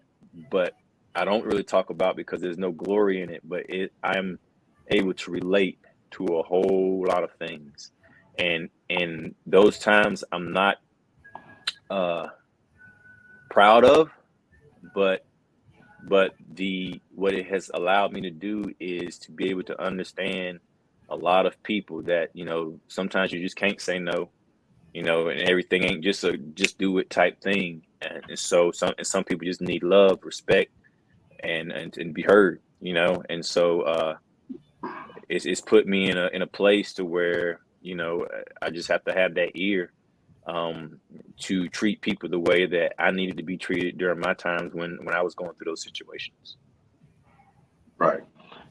but I don't really talk about because there's no glory in it, but I'm able to relate to a whole lot of things. And those times I'm not proud of, but what it has allowed me to do is to be able to understand a lot of people that sometimes you just can't say no, and everything ain't just a just do it type thing, and so some people just need love, respect, and be heard, and so it's put me in a place to where I just have to have that ear to treat people the way that I needed to be treated during my times when I was going through those situations. Right.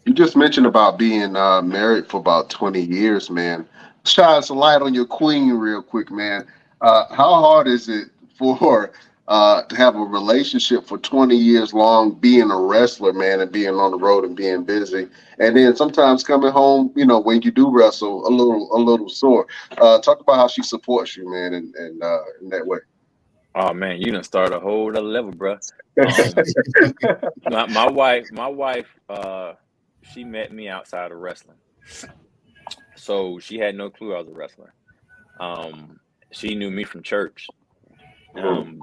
You just mentioned about being married for about 20 years, man. Shine some light on your queen real quick, man. How hard is it for to have a relationship for 20 years long, being a wrestler, man, and being on the road and being busy, and then sometimes coming home, when you do wrestle, a little sore. Talk about how she supports you, man, and in that way. Oh man, you done started a whole other level, bro. My wife, she met me outside of wrestling, so she had no clue I was a wrestler. She knew me from church.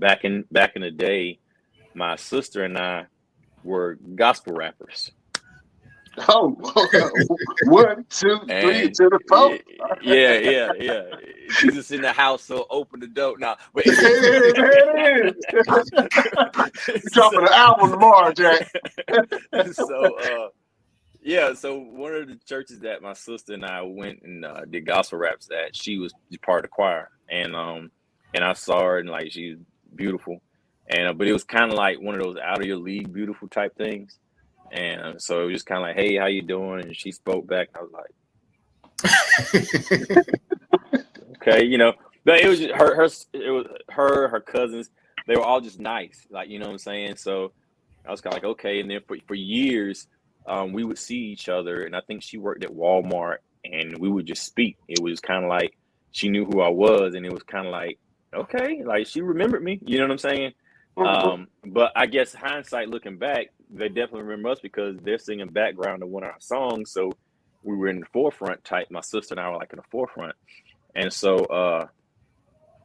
Back in the day, my sister and I were gospel rappers. Oh, 1, 2, 3 And to the 4. yeah. Jesus in the house, so open the door now. But There it is. You're dropping an album tomorrow, Jack. So one of the churches that my sister and I went and did gospel raps at, she was part of the choir, and I saw her, and like she's beautiful, and but it was kind of like one of those out of your league beautiful type things. And so it was just kind of like, "Hey, how you doing?" And she spoke back, and I was like, "Okay, But it was just her cousins. They were all just nice, like what I'm saying. So I was kind of like, okay. And then for years, we would see each other, and I think she worked at Walmart, and we would just speak. It was kind of like she knew who I was, and it was kind of like, okay, like she remembered me. You know what I'm saying? But I guess hindsight, looking back, they definitely remember us because they're singing background to one of our songs. So we were in the forefront type. My sister and I were like in the forefront. And so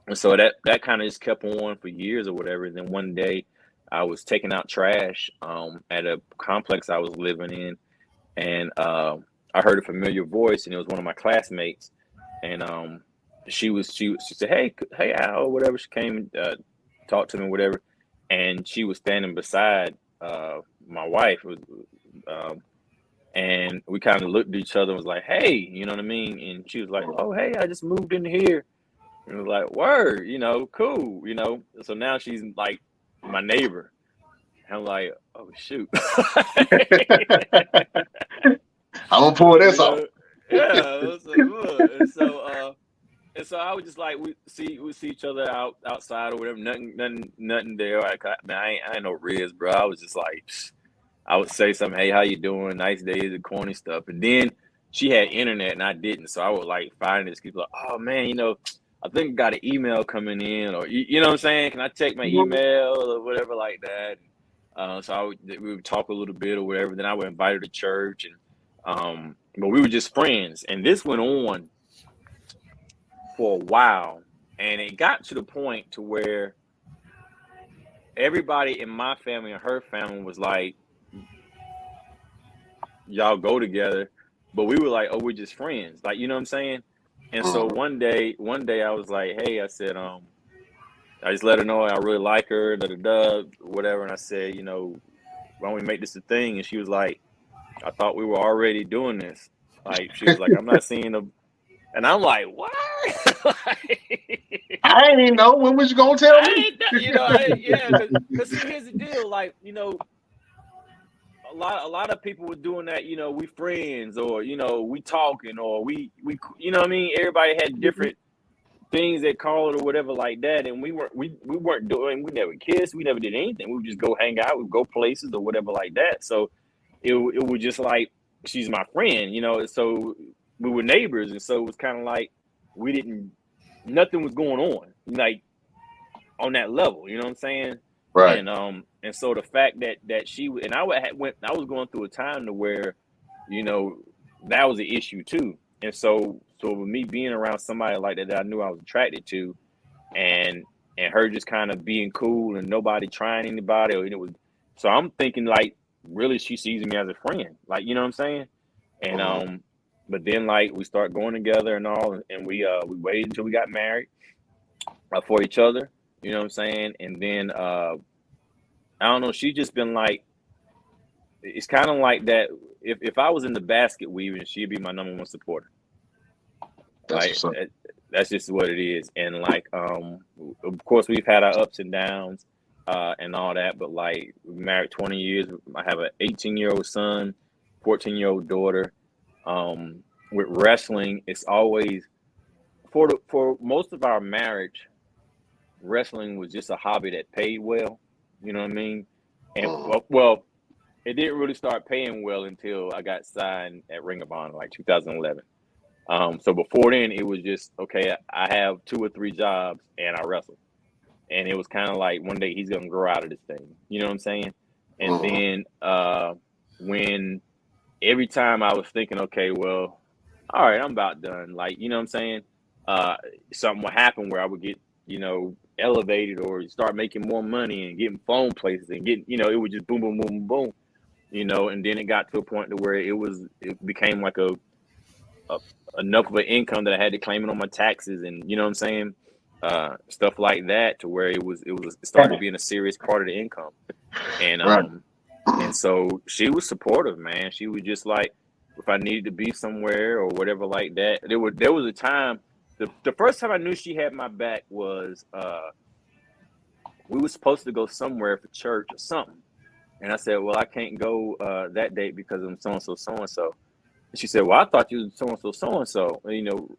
that kind of just kept on for years or whatever. And then one day I was taking out trash at a complex I was living in. And I heard a familiar voice, and it was one of my classmates. And she said, hey, Al, or whatever. She came and talked to me, whatever. And she was standing beside my wife. And we kind of looked at each other and was like, hey, you know what I mean? And she was like, oh, hey, I just moved in here. And it was like, word, cool, So now she's like my neighbor. I'm like, oh shoot. I'm gonna pull this You off. know? Yeah. It was like, "Ugh." And so I was just like, we see each other outside or whatever. Nothing there. Man, I ain't no Riz, bro. I was just like, I would say something, hey, how you doing? Nice days and corny stuff. And then she had internet and I didn't, so I would like find this people like, oh man, I think I got an email coming in, or you know what I'm saying? Can I check my email or whatever like that? So we would talk a little bit or whatever. Then I would invite her to church, and but we were just friends. And this went on for a while, and it got to the point to where everybody in my family and her family was like, y'all go together, but we were like, oh, we're just friends, like, you know what I'm saying? And so one day I was like, hey, I said, I just let her know I really like her, whatever. And I said, why don't we make this a thing? And she was like, I thought we were already doing this. Like, she was like, I'm not seeing a, and I'm like, what? I ain't know. When was you gonna tell me? Because here's the deal, like, a lot of people were doing that, we friends, or we talking, or we you know what I mean, everybody had different things they call it or whatever like that, and we weren't doing, we never kissed, we never did anything. We would just go hang out, we'd go places or whatever like that. So it was just like, she's my friend, so we were neighbors, and so it was kind of like nothing was going on like on that level, you know what I'm saying? Right. And so the fact that she and I was going through a time to where, that was an issue too. And so with me being around somebody like that I knew I was attracted to, and her just kind of being cool and nobody trying anybody, so I'm thinking like, really, she sees me as a friend, like, you know what I'm saying? And but then like we start going together and all, and we waited until we got married for each other, you know what I'm saying? And then I don't know, she's just been like, it's kind of like that. If I was in the basket weaving, she'd be my number one supporter. That's just what it is. And like, of course, we've had our ups and downs and all that, but like, we're married 20 years. I have an 18-year-old son, 14-year-old daughter. With wrestling, it's always for most of our marriage, wrestling was just a hobby that paid well. You know what I mean? And well, it didn't really start paying well until I got signed at Ring of Honor, like 2011. So before then, it was just, okay, I have 2 or 3 jobs and I wrestle. And it was kind of like, one day he's going to grow out of this thing. You know what I'm saying? And then when every time I was thinking, okay, well, all right, I'm about done. Like, you know what I'm saying? Something would happen where I would get, elevated or start making more money and getting phone places and getting, it would just boom, boom, boom, boom, and then it got to a point to where it became like enough of an income that I had to claim it on my taxes, and you know what I'm saying, stuff like that, to where it started being a serious part of the income, and and so she was supportive, man. She was just like, if I needed to be somewhere or whatever like that, there was a time. The first time I knew she had my back was we were supposed to go somewhere for church or something, and I said, well, I can't go that date because I'm so and so. And she said, well, I thought you was so and so,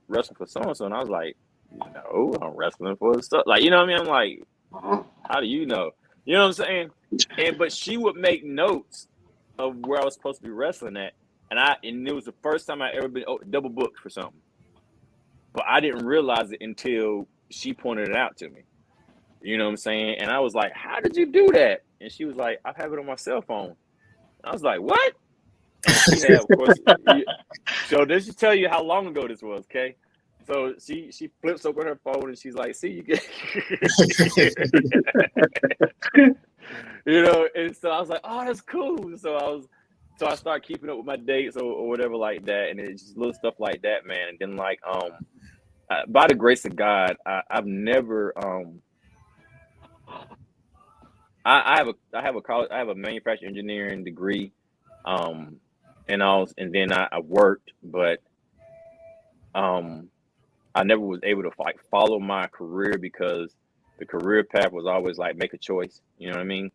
wrestling for so and so. And I was like, no, I'm wrestling for the stuff. Like, you know what I mean? I'm like, how do you know? You know what I'm saying? But she would make notes of where I was supposed to be wrestling at, and it was the first time I ever been double booked for something. But I didn't realize it until she pointed it out to me. You know what I'm saying? And I was like, how did you do that? And she was like, I have it on my cell phone. I was like, what? And she had, of course. So this should tell you how long ago this was, okay? So she flips open her phone and she's like, see, you get and so I was like, oh, that's cool. So I started keeping up with my dates or whatever like that, and it's just little stuff like that, man. And then like by the grace of God, I've never I have a manufacturing engineering degree, and then I worked, but I never was able to like follow my career because the career path was always like make a choice, you know what I mean?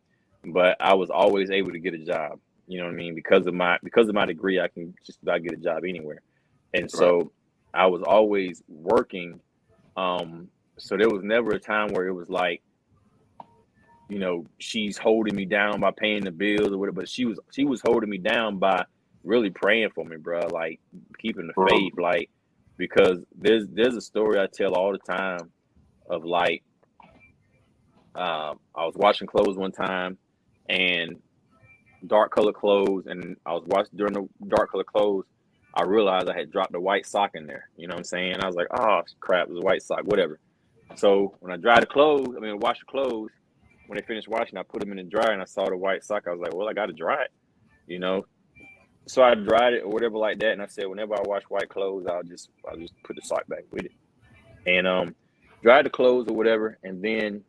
but I was always able to get a job. You know what I mean? Because of my degree, I can just about get a job anywhere. And so I was always working. So there was never a time where it was like, you know, she's holding me down by paying the bills or whatever. But she was holding me down by really praying for me, bro. Like keeping the faith, like because there's a story I tell all the time of like I was washing clothes one time and dark color clothes, and I was washing during the dark color clothes. I realized I had dropped a white sock in there. You know what I'm saying? I was like, oh crap, it was a white sock, whatever. So when I wash the clothes, when they finished washing, I put them in the dryer and I saw the white sock. I was like, well, I got to dry it, you know? So I dried it or whatever like that. And I said, whenever I wash white clothes, I'll just put the sock back with it. And dried the clothes or whatever, and then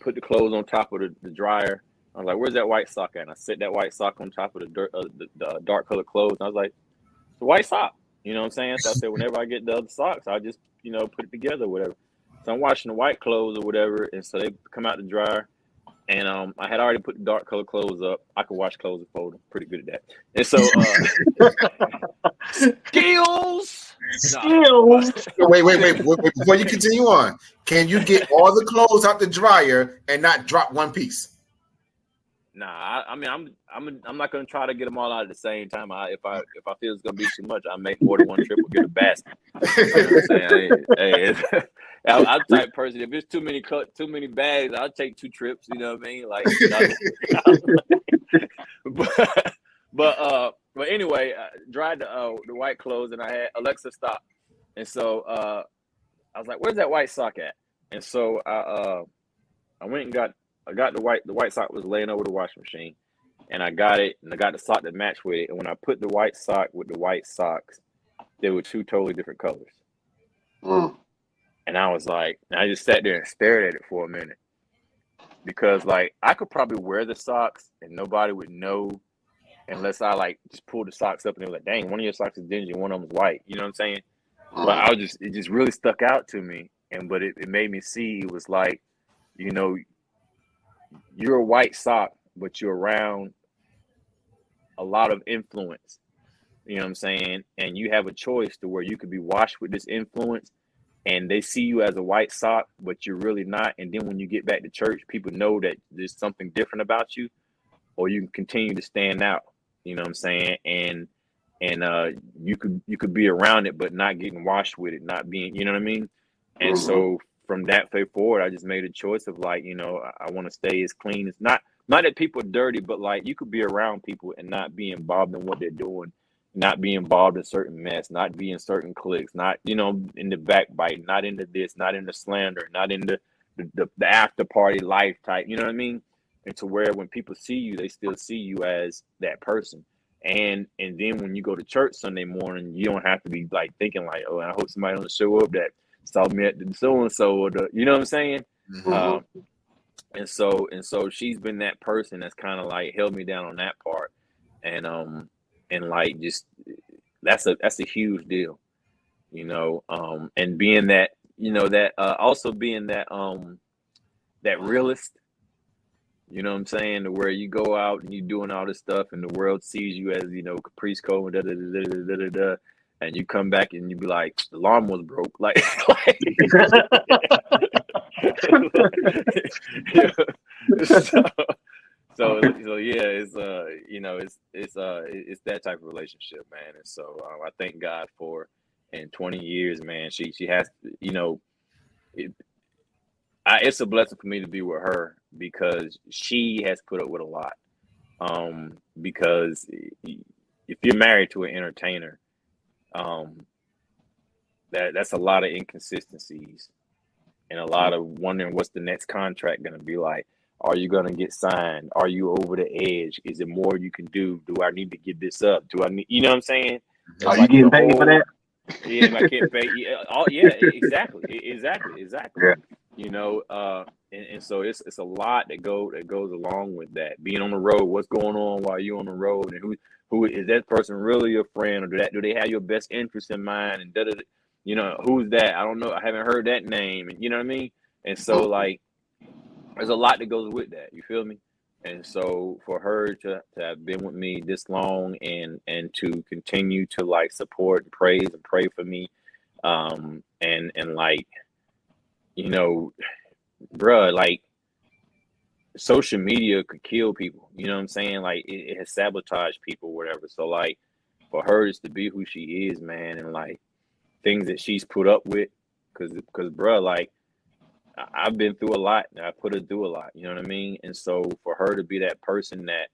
put the clothes on top of the dryer. I was like, where's that white sock at? And I set that white sock on top of the dark colored clothes. And I was like, it's a white sock. You know what I'm saying? So I said, whenever I get the other socks, I'll just, you know, put it together or whatever. So I'm washing the white clothes or whatever. And so they come out the dryer. And I had already put the dark colored clothes up. I could wash clothes and fold them. Pretty good at that. And so skills. Wait. Before you continue on, can you get all the clothes out the dryer and not drop one piece? Nah, I mean, I'm not gonna try to get them all out at the same time. If I feel it's gonna be too much, I make more than one trip or get a basket. You know what I'm saying? I'm the type of person. If it's too many bags, I'll take 2 trips. You know what I mean? Like, but anyway, I dried the white clothes, and I had Alexa stop, and so I was like, "Where's that white sock at?" And so I went and got the white sock was laying over the washing machine, and I got it, and I got the sock that matched with it. And when I put the white sock with the white socks, they were 2 totally different colors. And I was like, and I just sat there and stared at it for a minute, because like I could probably wear the socks and nobody would know unless I like just pulled the socks up and they were like, dang, one of your socks is dingy, one of them is white. You know what I'm saying? But it just really stuck out to me. But it made me see, it was like, you know, you're a white sock, but you're around a lot of influence. You know what I'm saying? And you have a choice to where you could be washed with this influence, and they see you as a white sock, but you're really not. And then when you get back to church, people know that there's something different about you, or you can continue to stand out. You know what I'm saying? And you could be around it, but not getting washed with it, not being, you know what I mean? And so from that day forward, I just made a choice of like, you know, I want to stay as clean as not that people are dirty, but like you could be around people and not be involved in what they're doing, not be involved in certain mess, not be in certain cliques, not, you know, in the backbite, not into this, not in the slander, not in the after party life type, you know what I mean? And to where when people see you, they still see you as that person. And then when you go to church Sunday morning, you don't have to be like thinking like, oh, I hope somebody don't show up that saw me at the so-and-so, or the, you know what I'm saying? And so she's been that person that's kind of like held me down on that part. And like, just, that's a huge deal, you know? And being that, you know, that, also being that, that realist, you know what I'm saying? To where you go out and you doing all this stuff and the world sees you as, you know, Caprice Cove, and you come back and you be like, the alarm was broke. Like, so yeah, it's you know, it's that type of relationship, man. And so I thank God for, in 20 years, man, she has, you know, it's a blessing for me to be with her, because she has put up with a lot. Because if you're married to an entertainer, that's a lot of inconsistencies and a lot of wondering what's the next contract going to be like. Are you going to get signed? Are you over the edge? Is it more you can do? Do I need to give this up? Do I need, you know what I'm saying? Are you getting paid for that? Yeah, am I getting paid? Yeah, exactly. Yeah. You know, and so it's a lot that goes along with that. Being on the road, what's going on while you're on the road, and who is that person really your friend, or do they have your best interest in mind, and you know, who's that? I don't know. I haven't heard that name, and you know what I mean? And so like there's a lot that goes with that. You feel me? And so for her to have been with me this long and to continue to like support and praise and pray for me, and like, you know, bruh, like social media could kill people. You know what I'm saying? Like it has sabotaged people, whatever. So like for her just to be who she is, man, and like things that she's put up with, because bruh, like I've been through a lot and I put her through a lot, you know what I mean? And so for her to be that person that,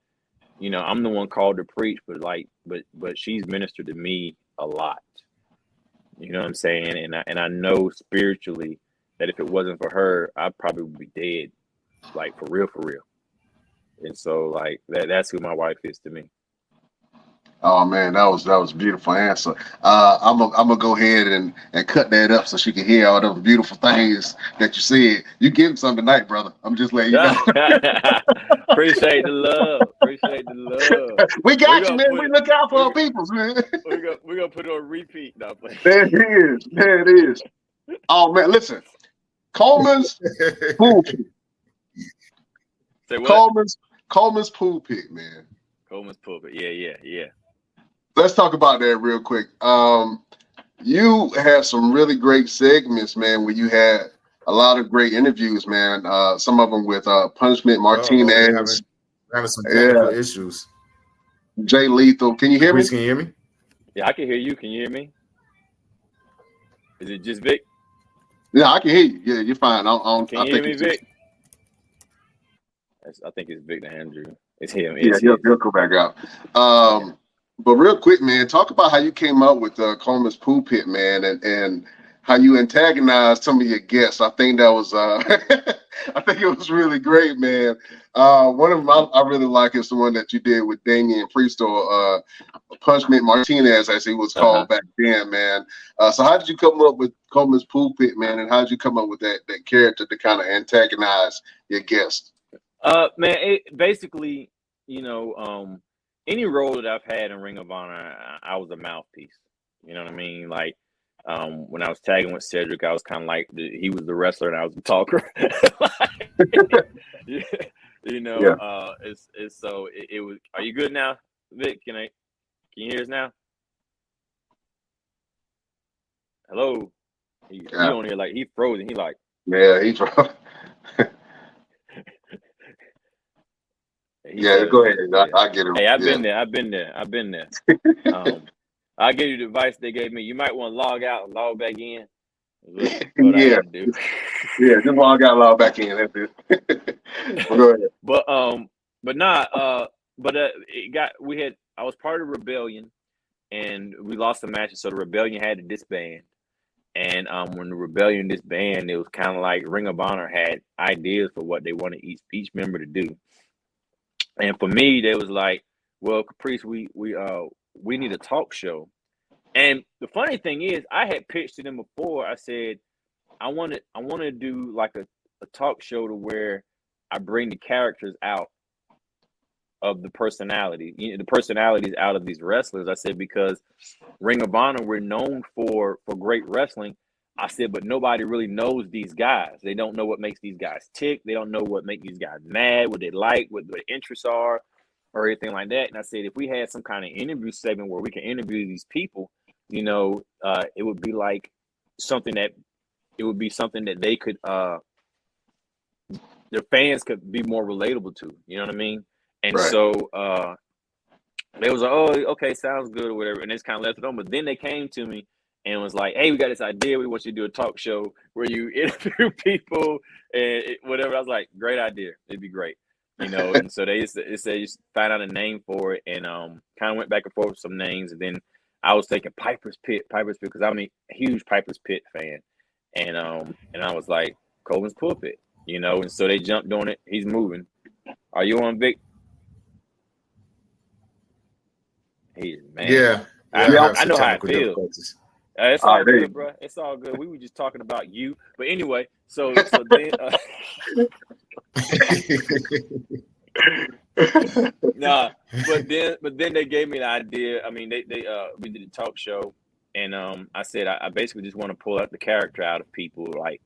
you know, I'm the one called to preach, but like, but she's ministered to me a lot, you know what I'm saying? And I know spiritually that if it wasn't for her, I probably would be dead, like for real. And so like that's who my wife is to me. Oh man, that was a beautiful answer. I'm gonna go ahead and cut that up so she can hear all those beautiful things that you said. You getting some tonight, brother. I'm just letting you know. Appreciate the love. We got you, gonna man. put We it- look out for our peoples, man. We're gonna put it on repeat now. There it is. Oh man, listen. Coleman's pool pick. Say what? Coleman's pool pick, man. Coleman's pulpit. Yeah. Let's talk about that real quick. You had some really great segments, man, where you had a lot of great interviews, man. Some of them with Punishment Martinez. We're having some technical issues. Jay Lethal. Can you hear me? Can you hear me? Yeah, I can hear you. Can you hear me? Is it just Vic? Yeah, I can hear you. Yeah, you're fine. Can you hear me, Vic? I think it's Vic to Andrew. It's him. Yeah, he'll go back out. But real quick, man, talk about how you came up with Coleman's Pool Pit, man, and how you antagonized some of your guests. I think that was, I think it was really great, man. One of them I really like is the one that you did with Damian Priest, or Punishment Martinez, as he was called back then, man. So how did you come up with Coleman's Pool Pit, man, and how did you come up with that character to kind of antagonize your guests? Man, it basically, you know, any role that I've had in Ring of Honor, I was a mouthpiece. You know what I mean? Like, when I was tagging with Cedric, I was kind of like he was the wrestler and I was the talker. You know, Yeah. It was. Are you good now, Vic? Can you hear us now? Hello. He on here like he frozen. He like. Yeah, he's. Yeah, go ahead. I get it. Hey, I've been there. I'll give you the advice they gave me. You might want to log out and log back in. Yeah, just log out, log back in. That's it. Go ahead. I was part of the Rebellion, and we lost the matches, so the Rebellion had to disband. And when the Rebellion disbanded, it was kind of like Ring of Honor had ideas for what they wanted each member to do. And for me, they was like, well, Caprice, we need a talk show. And the funny thing is, I had pitched to them before. I said, I want to do like a talk show to where I bring the characters out of the personality, the personalities out of these wrestlers. I said, because Ring of Honor, we're known for great wrestling. I said, but nobody really knows these guys. They don't know what makes these guys tick. They don't know what makes these guys mad, what they like, what their interests are, or anything like that. And I said, if we had some kind of interview segment where we can interview these people, you know, it would be like something that they could, their fans could be more relatable to. You know what I mean? And Right. So they was like, oh, okay, sounds good or whatever. And it's kind of left it on. But then they came to me and was like, hey, we got this idea. We want you to do a talk show where you interview people and whatever. I was like, great idea. It'd be great. You know, and so they said just find out a name for it, and kind of went back and forth with some names. And then I was thinking Piper's Pit, because I'm a huge Piper's Pit fan. And I was like, Coleman's Pulpit, you know, and so they jumped on it. He's moving. Are you on, Vic? He's man. Yeah. I know how it feels. It's all good, bro. It's all good. We were just talking about you, but anyway. So then, nah. But then they gave me the idea. I mean, we did a talk show, and I said I basically just want to pull out the character out of people, like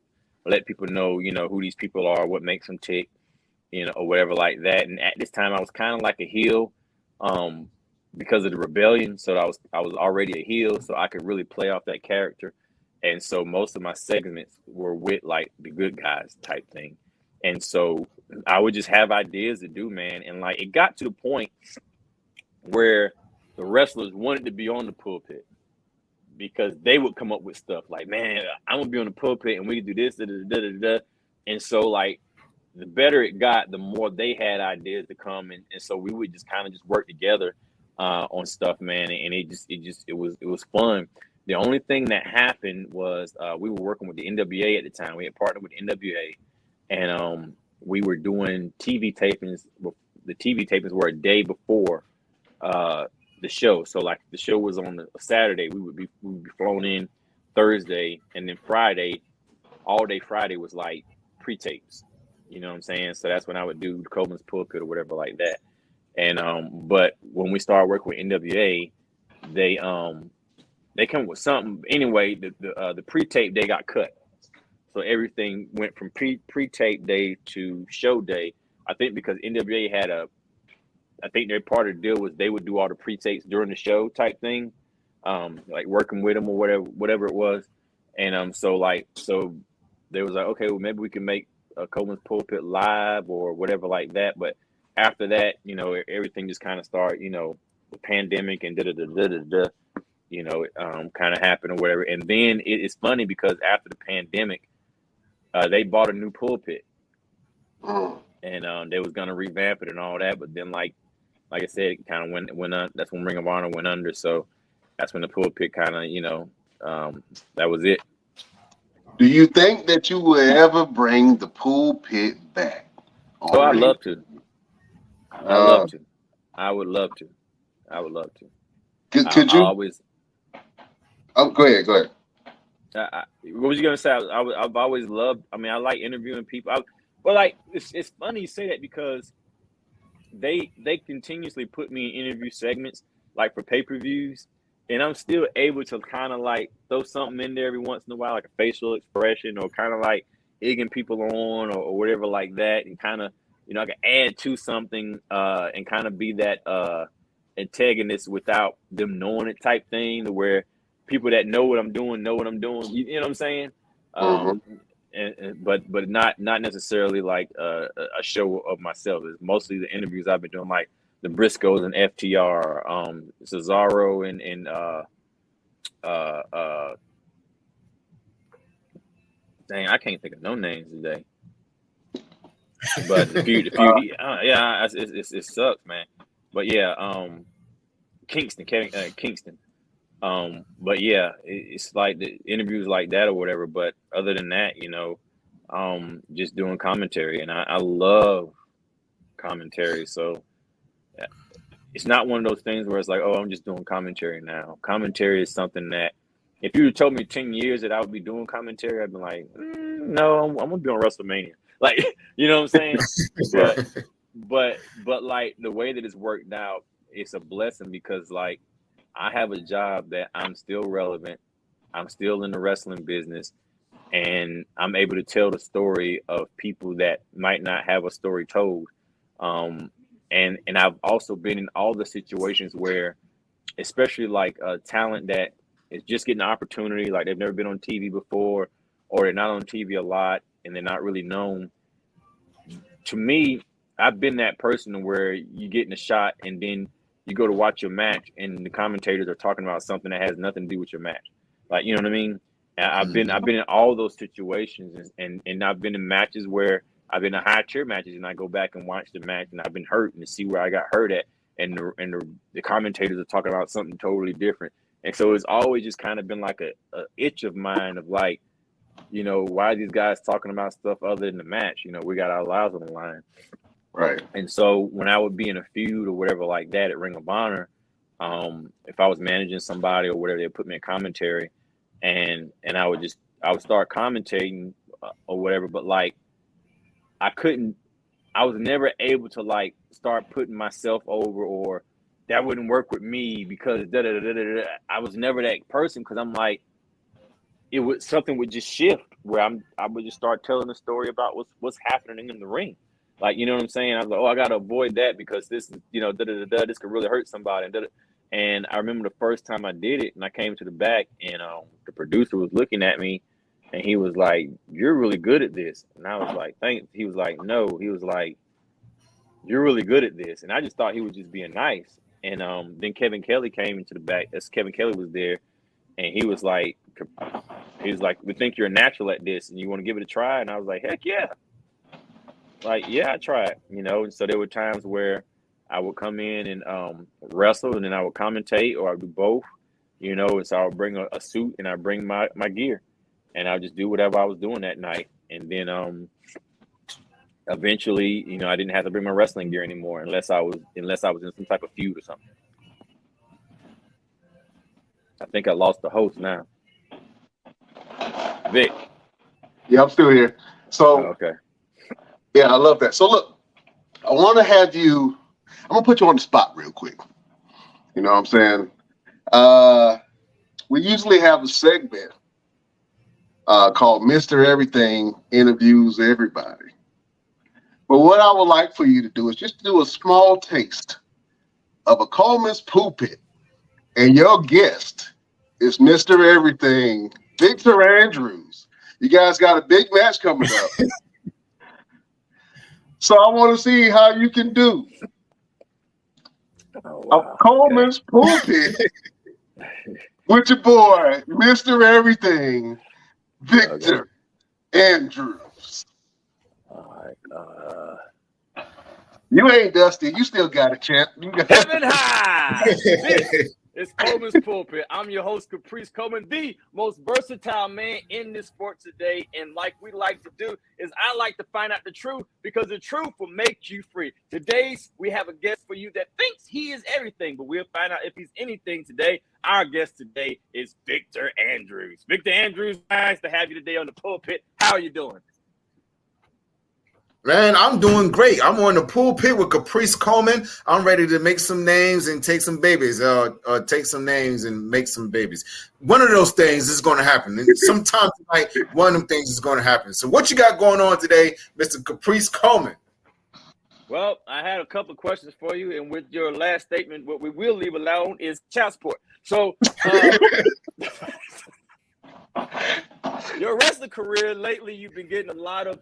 let people know, who these people are, what makes them tick, or whatever like that. And at this time, I was kind of like a heel, because of the rebellion. So I was already a heel, so I could really play off that character. And so most of my segments were with like the good guys type thing. And so I would just have ideas to do, man. And like it got to the point where the wrestlers wanted to be on the pulpit because they would come up with stuff like, man, I'm gonna be on the pulpit and we can do this, da, da, da, da, da. And so like the better it got, the more they had ideas to come, and so we would just kind of just work together on stuff, man. And it was fun. The only thing that happened was we were working with the NWA at the time. We had partnered with NWA, and we were doing TV tapings. The TV tapings were a day before the show. So like the show was on a Saturday, we would be flown in Thursday, and then Friday, all day Friday was like pre-tapes. You know what I'm saying? So that's when I would do Coleman's Pulpit or whatever like that. And but when we started working with NWA, they come with something. Anyway, the pre-tape day got cut. So everything went from pre-tape day to show day. I think because NWA had I think their part of the deal was they would do all the pre-tapes during the show type thing, like working with them or whatever it was. And so they was like, okay, well maybe we can make Coleman's Pulpit live or whatever like that. But after that, everything just kind of started, the pandemic and kind of happened or whatever. And then it's funny because after the pandemic, they bought a new pulpit, and they was gonna revamp it and all that. But then, like I said, it kind of went on. That's when Ring of Honor went under. So that's when the pulpit kind of, that was it. Do you think that you will ever bring the pulpit back? Oh, I'd love to. I would love to. Could you always? Oh, go ahead. What was you gonna say? I've always loved. I mean, I like interviewing people. But like, it's funny you say that because they continuously put me in interview segments like for pay-per-views, and I'm still able to kind of like throw something in there every once in a while, like a facial expression or kind of like egging people on or whatever like that, and kind of I can add to something and kind of be that antagonist without them knowing it type thing, to where people that know what I'm doing. You know what I'm saying? But not necessarily like a show of myself. It's mostly the interviews I've been doing, like the Briscoes and FTR, Cesaro and dang, I can't think of no names today. But yeah, it sucks, man. But yeah, Kingston. But yeah, it's like the interviews like that or whatever. But other than that, just doing commentary, and I love commentary. So it's not one of those things where it's like, oh, I'm just doing commentary now. Commentary is something that if you told me 10 years that I would be doing commentary, I'd be like, no, I'm gonna be on WrestleMania. Like, you know what I'm saying? But like the way that it's worked out, it's a blessing because like I have a job that I'm still relevant. I'm still in the wrestling business, and I'm able to tell the story of people that might not have a story told. And I've also been in all the situations where, especially like talent that is just getting an opportunity, like they've never been on TV before, or they're not on TV a lot, and they're not really known. To me, I've been that person where you get in a shot and then you go to watch your match and the commentators are talking about something that has nothing to do with your match. Like, you know what I mean? I've been in all those situations, and I've been in matches where I've been in high tier matches and I go back and watch the match and I've been hurt and to see where I got hurt at, and the commentators are talking about something totally different. And so it's always just kind of been like a itch of mine of like, why are these guys talking about stuff other than the match? We got our lives on the line. Right. And so when I would be in a feud or whatever like that at Ring of Honor, if I was managing somebody or whatever, they'd put me in commentary, and I would start commentating or whatever. But like, I was never able to like start putting myself over, or that wouldn't work with me because I was never that person, because I'm like, something would just shift where I would just start telling the story about what's happening in the ring. Like, you know what I'm saying? I was like, oh, I got to avoid that because this is, this could really hurt somebody. And I remember the first time I did it and I came to the back and the producer was looking at me and he was like, you're really good at this. And I was like, thanks. He was like, no. He was like, you're really good at this. And I just thought he was just being nice. And then Kevin Kelly came into the back as Kevin Kelly was there. And he was like, we think you're a natural at this and you want to give it a try. And I was like, heck yeah. Like, yeah, I tried, and so there were times where I would come in and wrestle and then I would commentate or I would do both, and so I would bring a suit and I bring my gear and I would just do whatever I was doing that night. And then eventually, I didn't have to bring my wrestling gear anymore unless I was in some type of feud or something. I think I lost the host now. Vic. Yeah, I'm still here. So, okay. Yeah, I love that. So look, I want to have you, I'm going to put you on the spot real quick. You know what I'm saying? We usually have a segment called Mr. Everything Interviews Everybody. But what I would like for you to do is just do a small taste of a Coleman's Pulpit. And your guest is Mr. Everything, Victor Andrews. You guys got a big match coming up. So I want to see how you can do. Oh, wow. Coleman's Pulpit with your boy, Mr. Everything, Victor Andrews. All right. You ain't Dusty. You still got a chance. Heaven high. It's Coleman's Pulpit. I'm your host, Caprice Coleman, the most versatile man in this sport today. And like we like to do is I like to find out the truth because the truth will make you free. Today, we have a guest for you that thinks he is everything, but we'll find out if he's anything today. Our guest today is Victor Andrews. Victor Andrews, nice to have you today on the pulpit. How are you doing? Man, I'm doing great. I'm on the pulpit with Caprice Coleman. I'm ready to make some names and take some babies. Take some names and make some babies. One of those things is going to happen. And sometime tonight, one of them things is going to happen. So what you got going on today, Mr. Caprice Coleman? Well, I had a couple of questions for you. And with your last statement, what we will leave alone is child support. So your wrestling career lately, you've been getting a lot of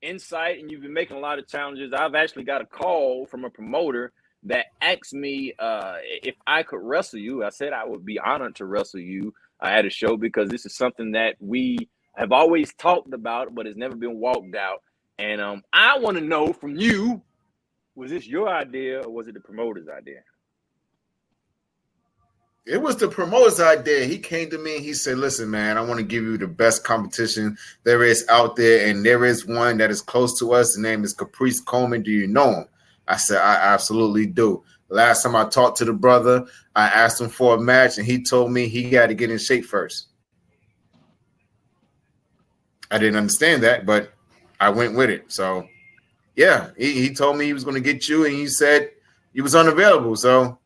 insight and you've been making a lot of challenges. I've actually got a call from a promoter that asked me if I could wrestle you. I said I would be honored to wrestle you at a show because this is something that we have always talked about but has never been walked out. And I want to know from you, was this your idea or was it the promoter's idea? It was the promoter's idea. He came to me and he said, listen, man, I want to give you the best competition there is out there. And there is one that is close to us. The name is Caprice Coleman. Do you know him? I said, I absolutely do. Last time I talked to the brother, I asked him for a match and he told me he had to get in shape first. I didn't understand that, but I went with it. So, yeah, he told me he was going to get you and he said he was unavailable. So,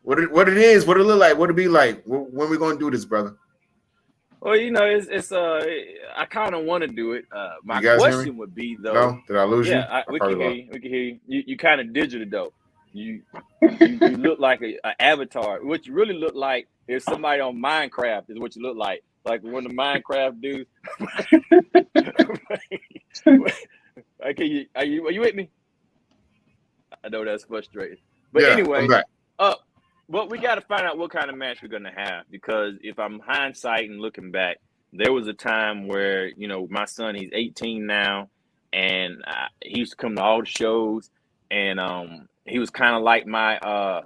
what it is, what it look like, what it be like, when we gonna do this, brother? Well, it's I kind of want to do it. My question would be though. No? Did I lose you? Yeah, we can hear you. We can hear you. You kind of digital though. You look like an avatar. What you really look like is somebody on Minecraft. Is what you look like. Like when the Minecraft dudes. Okay, are you with me? I know that's frustrating, but anyway, well, we got to find out what kind of match we're going to have because if I'm hindsight and looking back, there was a time where, my son, he's 18 now, and he used to come to all the shows, and he was kind of like my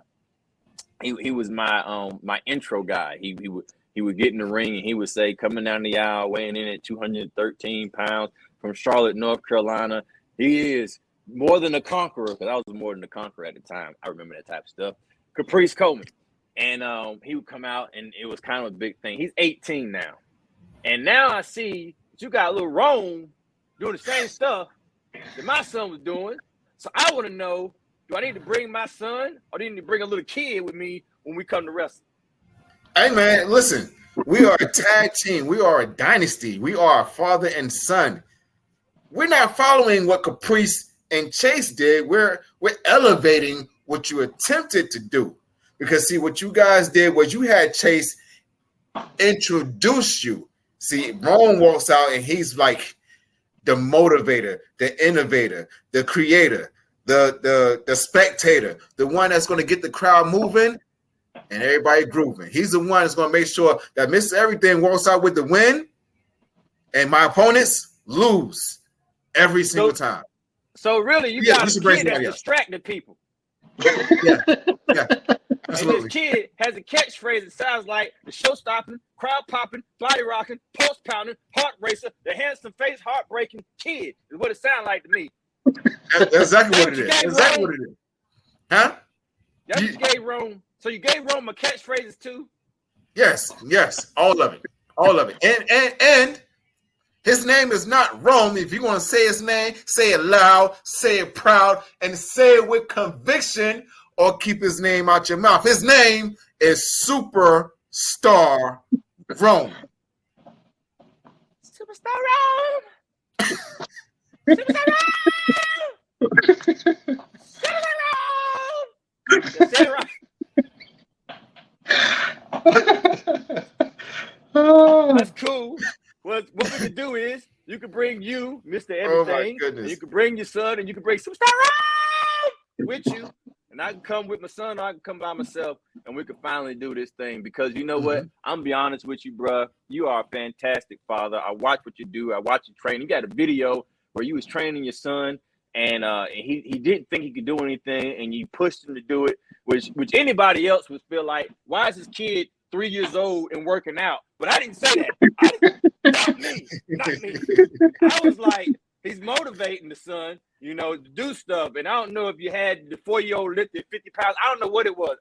he was my intro guy. He would get in the ring and he would say, coming down the aisle, weighing in at 213 pounds from Charlotte, North Carolina, he is more than a conqueror, because I was more than a conqueror at the time. I remember that type of stuff. Caprice Coleman. And he would come out, and it was kind of a big thing. He's 18 now. And now I see that you got a little Rome doing the same stuff that my son was doing. So I want to know, do I need to bring my son, or do I need to bring a little kid with me when we come to wrestle? Hey man, listen. We are a tag team. We are a dynasty. We are a father and son. We're not following what Caprice and Chase did. We're elevating what you attempted to do. Because see, what you guys did was you had Chase introduce you. See, Rome walks out and he's like the motivator, the innovator, the creator, the spectator, the one that's going to get the crowd moving and everybody grooving. He's the one that's going to make sure that Mr. Everything walks out with the win and my opponents lose every single time. So really, you got a kid that's distracting people. Yeah. Absolutely. And this kid has a catchphrase that sounds like the show stopping, crowd popping, body rocking, pulse pounding, heart racer, the handsome face, heartbreaking kid is what it sounds like to me. That's exactly what it is. Exactly what it is. Huh? Y'all just gave Rome. So you gave Rome a catchphrases too? Yes, all of it. And his name is not Rome. If you want to say his name, say it loud, say it proud, and say it with conviction, or keep his name out your mouth. His name is Superstar Rome. Superstar Rome. Superstar Rome. Superstar Rome. That's it, right? That's cool. Well, what we can do is you can bring you, Mr. Everything, and you can bring your son, and you can bring Superstar Rome with you. And I can come with my son, or I can come by myself, and we can finally do this thing. Because you know what? I'm going to be honest with you, bro. You are a fantastic father. I watch what you do. I watch you train. You got a video where you was training your son, and he didn't think he could do anything, and you pushed him to do it, which anybody else would feel like, why is this kid 3 years old and working out? But I didn't say that. Not me. I was like, he's motivating the son, to do stuff. And I don't know if you had the 4-year-old lifted 50 pounds. I don't know what it was.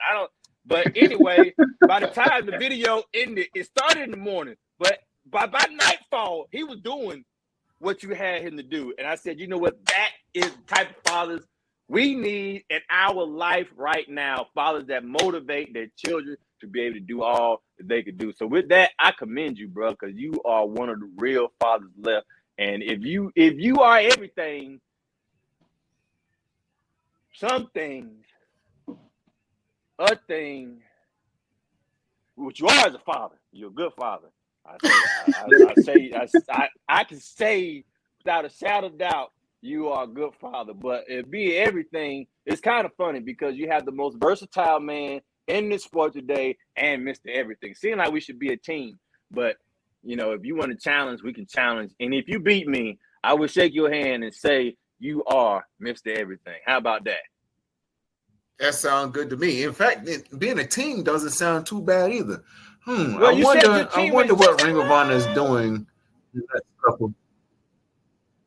But anyway, by the time the video ended, it started in the morning. But by nightfall, he was doing what you had him to do. And I said, you know what? That is the type of fathers we need in our life right now. Fathers that motivate their children to be able to do all that they could do. So with that, I commend you, bro, because you are one of the real fathers left. And if you are everything, something, a thing, which you are as a father, you're a good father. I can say without a shadow of doubt, you are a good father. But it be everything, it's kind of funny because you have the most versatile man in this sport today and Mr. Everything. Seems like we should be a team, but if you want to challenge, we can challenge. And if you beat me, I will shake your hand and say you are Mr. Everything. How about that? That sounds good to me. In fact, being a team doesn't sound too bad either. Well, I wonder what Ring of Honor is doing.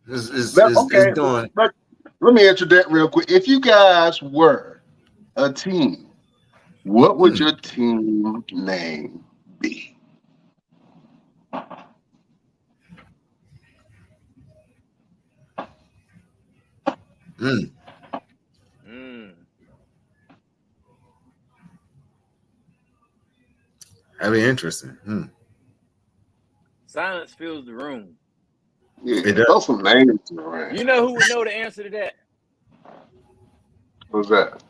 Is doing. Let me answer that real quick. If you guys were a team, what would your team name be? That'd be interesting. Silence fills the room. Yeah, throw some names around. You know who would know the answer to that? Who's that?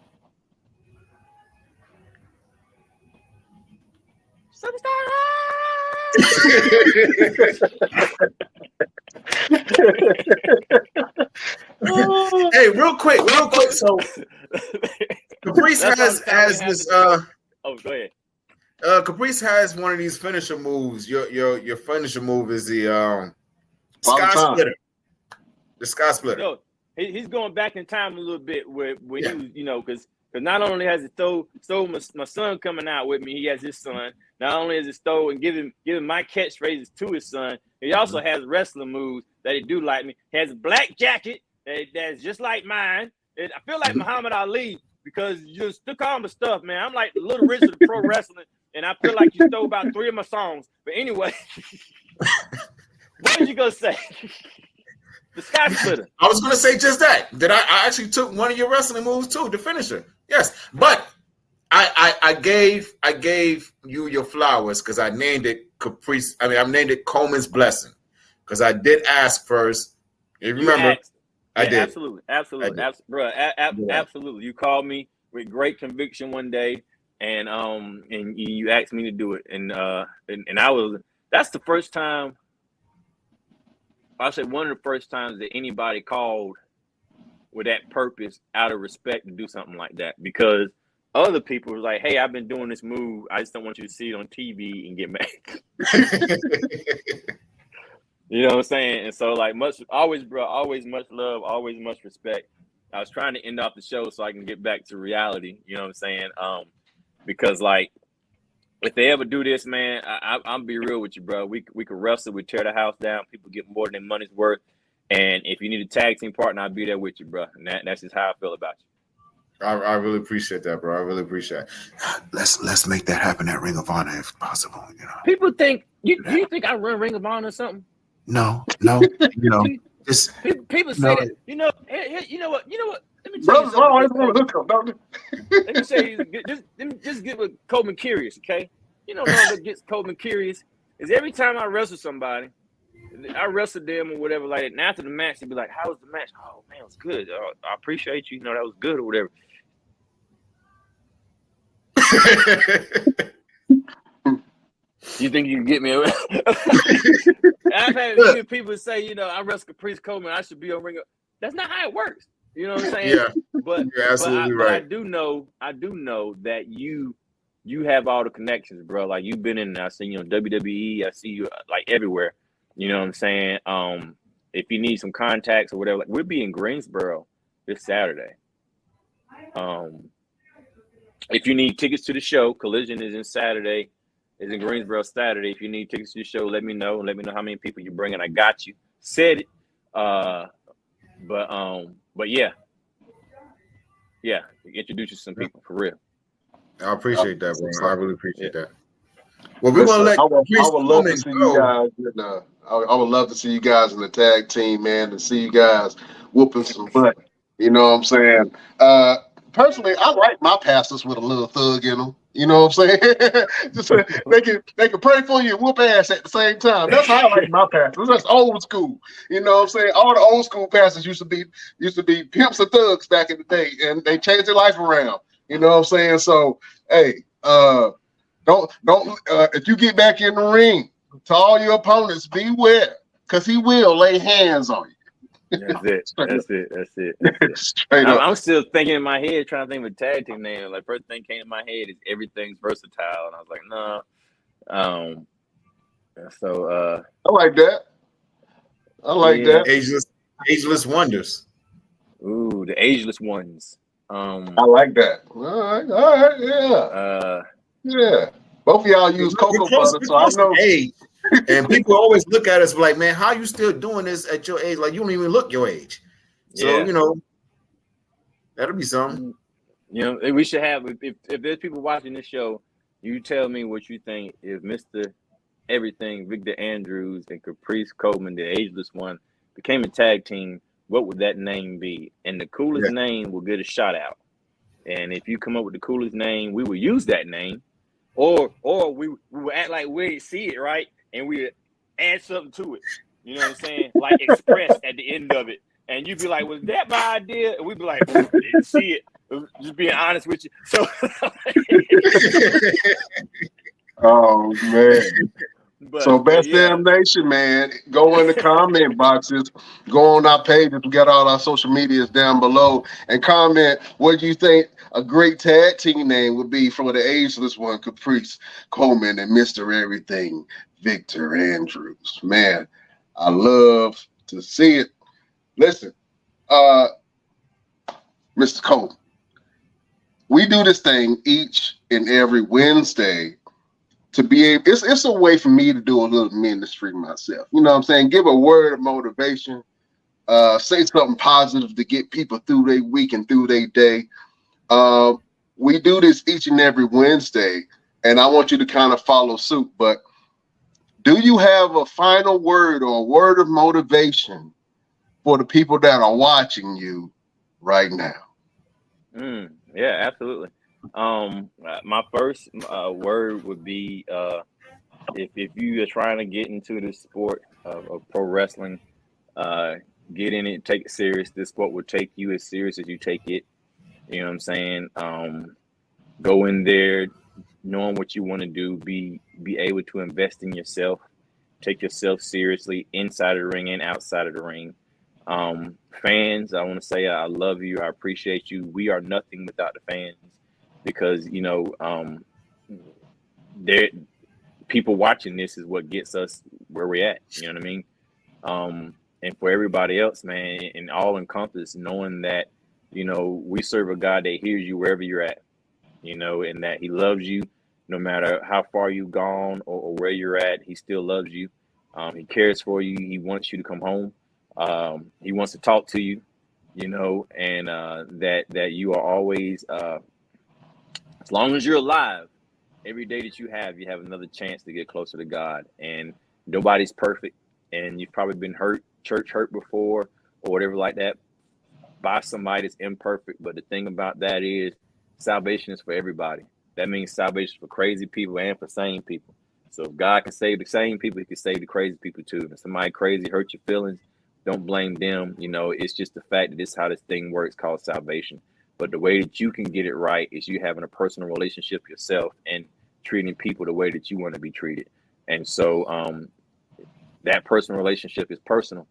Hey, real quick. So Caprice has this. Oh, go ahead. Caprice has one of these finisher moves. Your finisher move is the Sky Splitter. The Sky Splitter. No, he's going back in time a little bit when he was, because not only has he stole my son coming out with me, he has his son. Not only has he stole and giving my catchphrases to his son, he also has wrestling moves that he do like me. He has a black jacket that's just like mine. And I feel like Muhammad Ali because you took all my stuff, man. I'm like the Little Richard of pro wrestling, and I feel like you stole about 3 of my songs. But anyway, what did you gonna say? The Sky Splitter. I was gonna say just that I actually took one of your wrestling moves too, the finisher. Yes, but I I gave you your flowers because I named it Caprice. I mean, I named it Coleman's Blessing because I did ask first. You remember? I did. Absolutely, bro. Absolutely. You called me with great conviction one day, and you asked me to do it, and I was. That's the first time. I said one of the first times that anybody called with that purpose out of respect to do something like that, because other people were like, hey, I've been doing this move. I just don't want you to see it on TV and get mad. You know what I'm saying? And so like always much love, always much respect. I was trying to end off the show so I can get back to reality. You know what I'm saying? Because like, if they ever do this, man, I'm be real with you, bro. We could wrestle, we tear the house down. People get more than their money's worth. And if you need a tag team partner, I'll be there with you, bro. And that's just how I feel about you. I really appreciate that, bro. I really appreciate it. Let's make that happen at Ring of Honor if possible. You know, people think you think I run Ring of Honor or something. No, you know, just people say that. You know what? Let me tell you something. Let me say, just get with Coleman curious, okay? You know what gets Coleman curious is every time I wrestle somebody, I wrestle them or whatever like that. And after the match, they'd be like, "How was the match?" "Oh man, it was good. I appreciate you. You know that was good or whatever." You think you can get me? I've had people say, you know, I wrestle Caprice Coleman. I should be on Ring of. That's not how it works. You know what I'm saying? Yeah, but you're absolutely right. I do know that you have all the connections, bro. Like you've been in. I see you on WWE. I see you like everywhere. You know what I'm saying? If you need some contacts or whatever, like we'll be in Greensboro this Saturday. If you need tickets to the show, Collision is in Greensboro Saturday. If you need tickets to the show, let me know. Let me know how many people you bring, and I got you. Said it. But yeah. Introduce you to some people for real. I appreciate that, bro. I really appreciate that. Well, we're gonna let. I would love to see you guys. I would love to see you guys in the tag team, man, and see you guys whooping some butt. You know what I'm saying? Personally, I like my pastors with a little thug in them. You know what I'm saying? Just they can pray for you and whoop ass at the same time. That's how I like my pastors. That's old school. You know what I'm saying? All the old school pastors used to be pimps and thugs back in the day, and they changed their life around. You know what I'm saying? So, hey, don't if you get back in the ring, to all your opponents, beware, because he will lay hands on you. That's it. Straight up. I'm still thinking in my head, trying to think of a tag team name. Like first thing came to my head is Everything's Versatile, and I was like, no. So I like that. Ageless Wonders. Ooh, the Ageless Ones. I like that. All right, yeah. Both of y'all use cocoa butter, so I know. Age. And people always look at us like, man, how you still doing this at your age? Like you don't even look your age. So you know, that'll be something. You know, we should have. If there's people watching this show, you tell me what you think. If Mr. Everything, Victor Andrews, and Caprice Coleman, the Ageless One, became a tag team, what would that name be? And the coolest name will get a shout out. And if you come up with the coolest name, we will use that name, or we will act like we see it right. And we add something to it, you know what I'm saying? Like express at the end of it, and you'd be like, "Was that my idea?" And we'd be like, "Didn't see it." Just being honest with you. So, oh man. So Best Damn Nation, man, go in the comment boxes, go on our pages. We got all our social medias down below, and comment what you think a great tag team name would be for the Ageless One, Caprice Coleman, and Mr. Everything, Victor Andrews. Man, I love to see it. Listen, Mr. Coleman, we do this thing each and every Wednesday to be able, it's a way for me to do a little ministry myself. You know what I'm saying? Give a word of motivation, say something positive to get people through their week and through their day. We do this each and every Wednesday, and I want you to kind of follow suit. But do you have a final word or a word of motivation for the people that are watching you right now? Yeah, absolutely. My first word would be if you are trying to get into the sport of pro wrestling, get in it, take it serious. This sport will take you as serious as you take it. You know what I'm saying? Go in there knowing what you want to do. Be able to invest in yourself. Take yourself seriously inside of the ring and outside of the ring. Fans, I want to say I love you. I appreciate you. We are nothing without the fans because, you know, people watching this is what gets us where we're at. You know what I mean? And for everybody else, man, and all encompassed, knowing that, you know, we serve a God that hears you wherever you're at, you know, and that he loves you no matter how far you've gone or where you're at. He still loves you. He cares for you. He wants you to come home. He wants to talk to you, you know, and that you are always, as long as you're alive, every day that you have another chance to get closer to God. And nobody's perfect. And you've probably been church hurt before or whatever like that by somebody that's imperfect. But the thing about that is salvation is for everybody. That means salvation for crazy people and for sane people. So if God can save the sane people, he can save the crazy people too. If somebody crazy hurt your feelings, don't blame them. You know, it's just the fact that this is how this thing works called salvation. But the way that you can get it right is you having a personal relationship yourself and treating people the way that you want to be treated. And so that personal relationship is personal,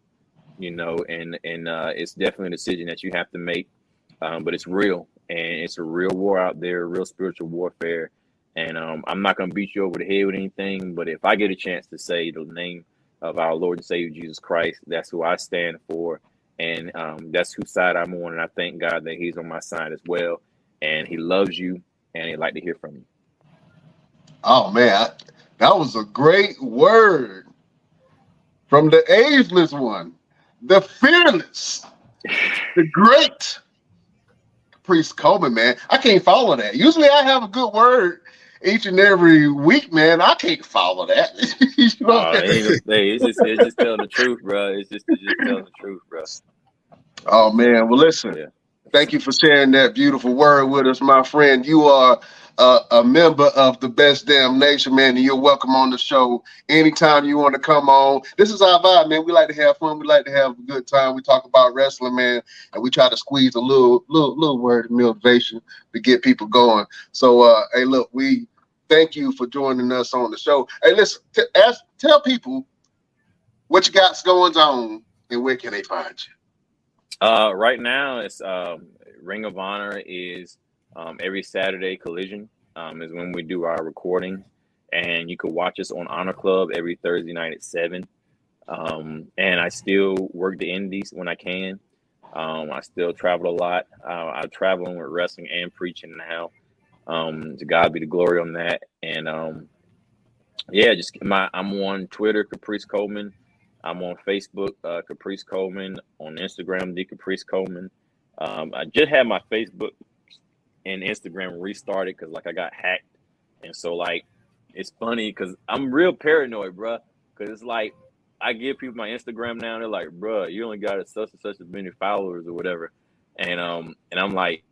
you know, and it's definitely a decision that you have to make. But it's real, and it's a real war out there, real spiritual warfare. And I'm not going to beat you over the head with anything, but if I get a chance to say the name of our Lord and Savior Jesus Christ, that's who I stand for, and that's whose side I'm on. And I thank God that he's on my side as well, and he loves you, and he'd like to hear from you. Oh, man, that was a great word from the ageless one, the fearless, the great Caprice Coleman, man. I can't follow that. Usually I have a good word each and every week, man. I can't follow that. You know? It's just telling the truth, bro. It's just telling the truth, bro. Oh, man. Well, listen, Thank you for sharing that beautiful word with us, my friend. You are a member of the Best Damn Nation, man, and you're welcome on the show anytime you want to come on. This is our vibe, man. We like to have fun. We like to have a good time. We talk about wrestling, man, and we try to squeeze a little word of motivation to get people going. So, hey, look, we thank you for joining us on the show. Hey, listen, tell people what you got going on and where can they find you? Right now, it's Ring of Honor is every Saturday. Collision is when we do our recording, and you can watch us on Honor Club every Thursday night at 7. And I still work the indies when I can. I still travel a lot. I travel with wrestling and preaching now. To God be the glory on that. And I'm on Twitter, Caprice Coleman. I'm on Facebook, Caprice Coleman. On Instagram, The Caprice Coleman. I just had my Facebook and Instagram restarted because I got hacked, and so it's funny because I'm real paranoid, bro. Because it's I give people my Instagram now, and they're like, bro, you only got such and such as many followers or whatever, and I'm like,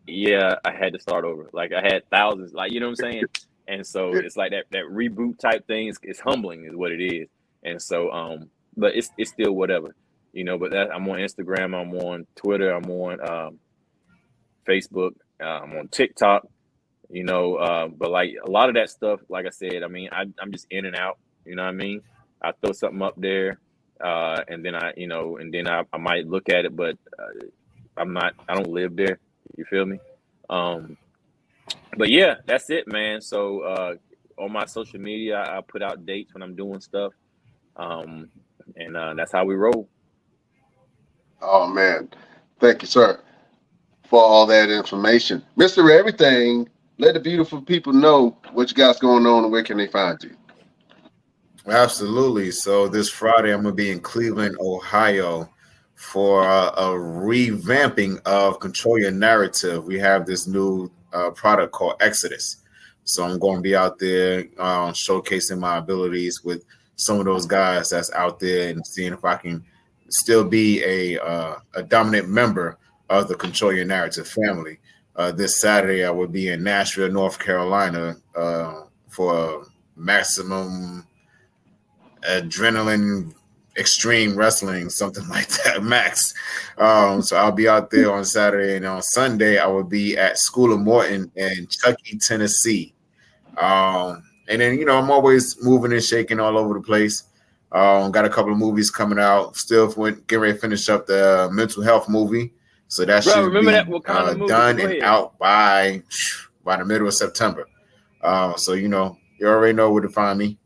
yeah, I had to start over. I had thousands, you know what I'm saying? And so it's that reboot type thing. It's humbling, is what it is. And so but it's still whatever, you know. But I'm on Instagram, I'm on Twitter, I'm on Facebook. I'm on TikTok, you know, but a lot of that stuff, like I said, I mean, I'm just in and out, you know what I mean? I throw something up there, and then I might look at it, but I don't live there. You feel me? But yeah, that's it, man. So on my social media, I put out dates when I'm doing stuff, and that's how we roll. Oh, man. Thank you, sir, for all that information. Mr. Everything, let the beautiful people know what you got going on and where can they find you. Absolutely. So this Friday, I'm going to be in Cleveland, Ohio for a revamping of Control Your Narrative. We have this new product called Exodus. So I'm going to be out there showcasing my abilities with some of those guys that's out there and seeing if I can still be a dominant member of the Control Your Narrative family. this Saturday, I will be in Nashville, North Carolina, for Maximum Adrenaline Extreme Wrestling, something like that, Max. So I'll be out there on Saturday, and on Sunday I will be at School of Morton in Chuckey, Tennessee. And then, you know, I'm always moving and shaking all over the place. Got a couple of movies coming out. Still getting ready to finish up the mental health movie. So that should be done and out by the middle of September. So, you know, you already know where to find me.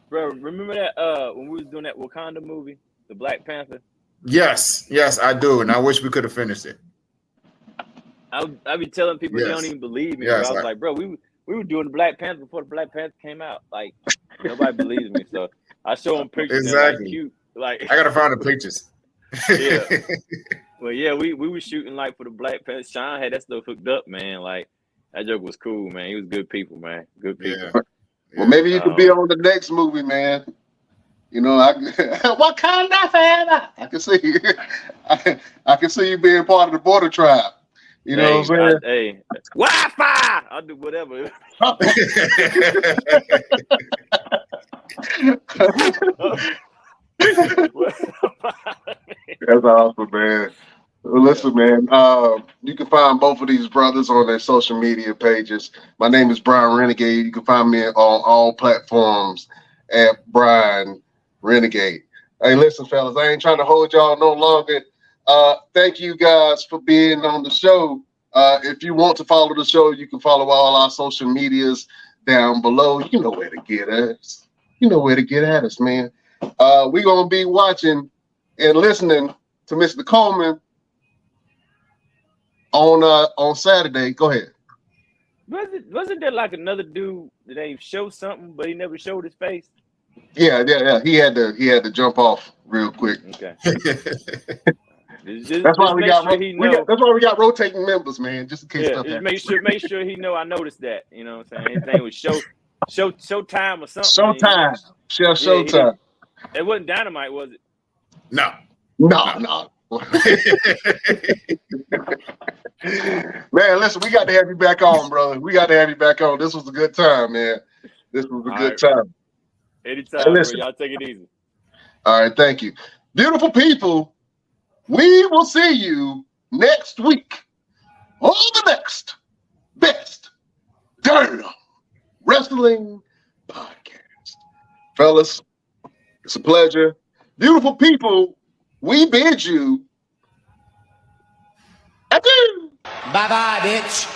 Bro, remember that when we was doing that Wakanda movie, the Black Panther? Yes, I do. And I wish we could have finished it. I be telling people they don't even believe me. Yes, bro. I was like, bro, we were doing the Black Panther before the Black Panther came out. Like, nobody believes me. So I show them pictures. Exactly. Like, cute. Like, I gotta find the pictures. Yeah. Well, yeah, we were shooting like for the Black Panther. Sean had that stuff hooked up, man. Like, that joke was cool, man. He was good people, man. Good people. Yeah. Well, maybe you could be on the next movie, man. You know, what kind of forever? I can see you. I can see you being part of the Border Tribe. You know what I'm saying? Wi-Fi! I'll do whatever. That's awesome, man. Well, listen, man, you can find both of these brothers on their social media pages. My name is Brian Renegade. You can find me on all platforms at Brian Renegade. Hey, listen, fellas, I ain't trying to hold y'all no longer. Thank you guys for being on the show. If you want to follow the show, you can follow all our social medias down below. You know where to get us. You know where to get at us, man. We're going to be watching and listening to Mr. Coleman on Saturday. Go ahead. Wasn't there like another dude that they showed something, but he never showed his face? Yeah. He had to jump off real quick. Okay. That's why we got rotating members, man. Just in case stuff happens. Make sure he know I noticed that. You know what I'm saying? His name was Showtime or something. Showtime. Showtime. It wasn't Dynamite, was it? No. Man, listen, we got to have you back on, brother. We got to have you back on. This was a good time, man. This was a good time. Anytime, bro. Y'all take it easy. All right, thank you. Beautiful people, we will see you next week on the next Best Damn Wrestling Podcast. Fellas, it's a pleasure. Beautiful people, we bid you adieu. Bye-bye, bitch.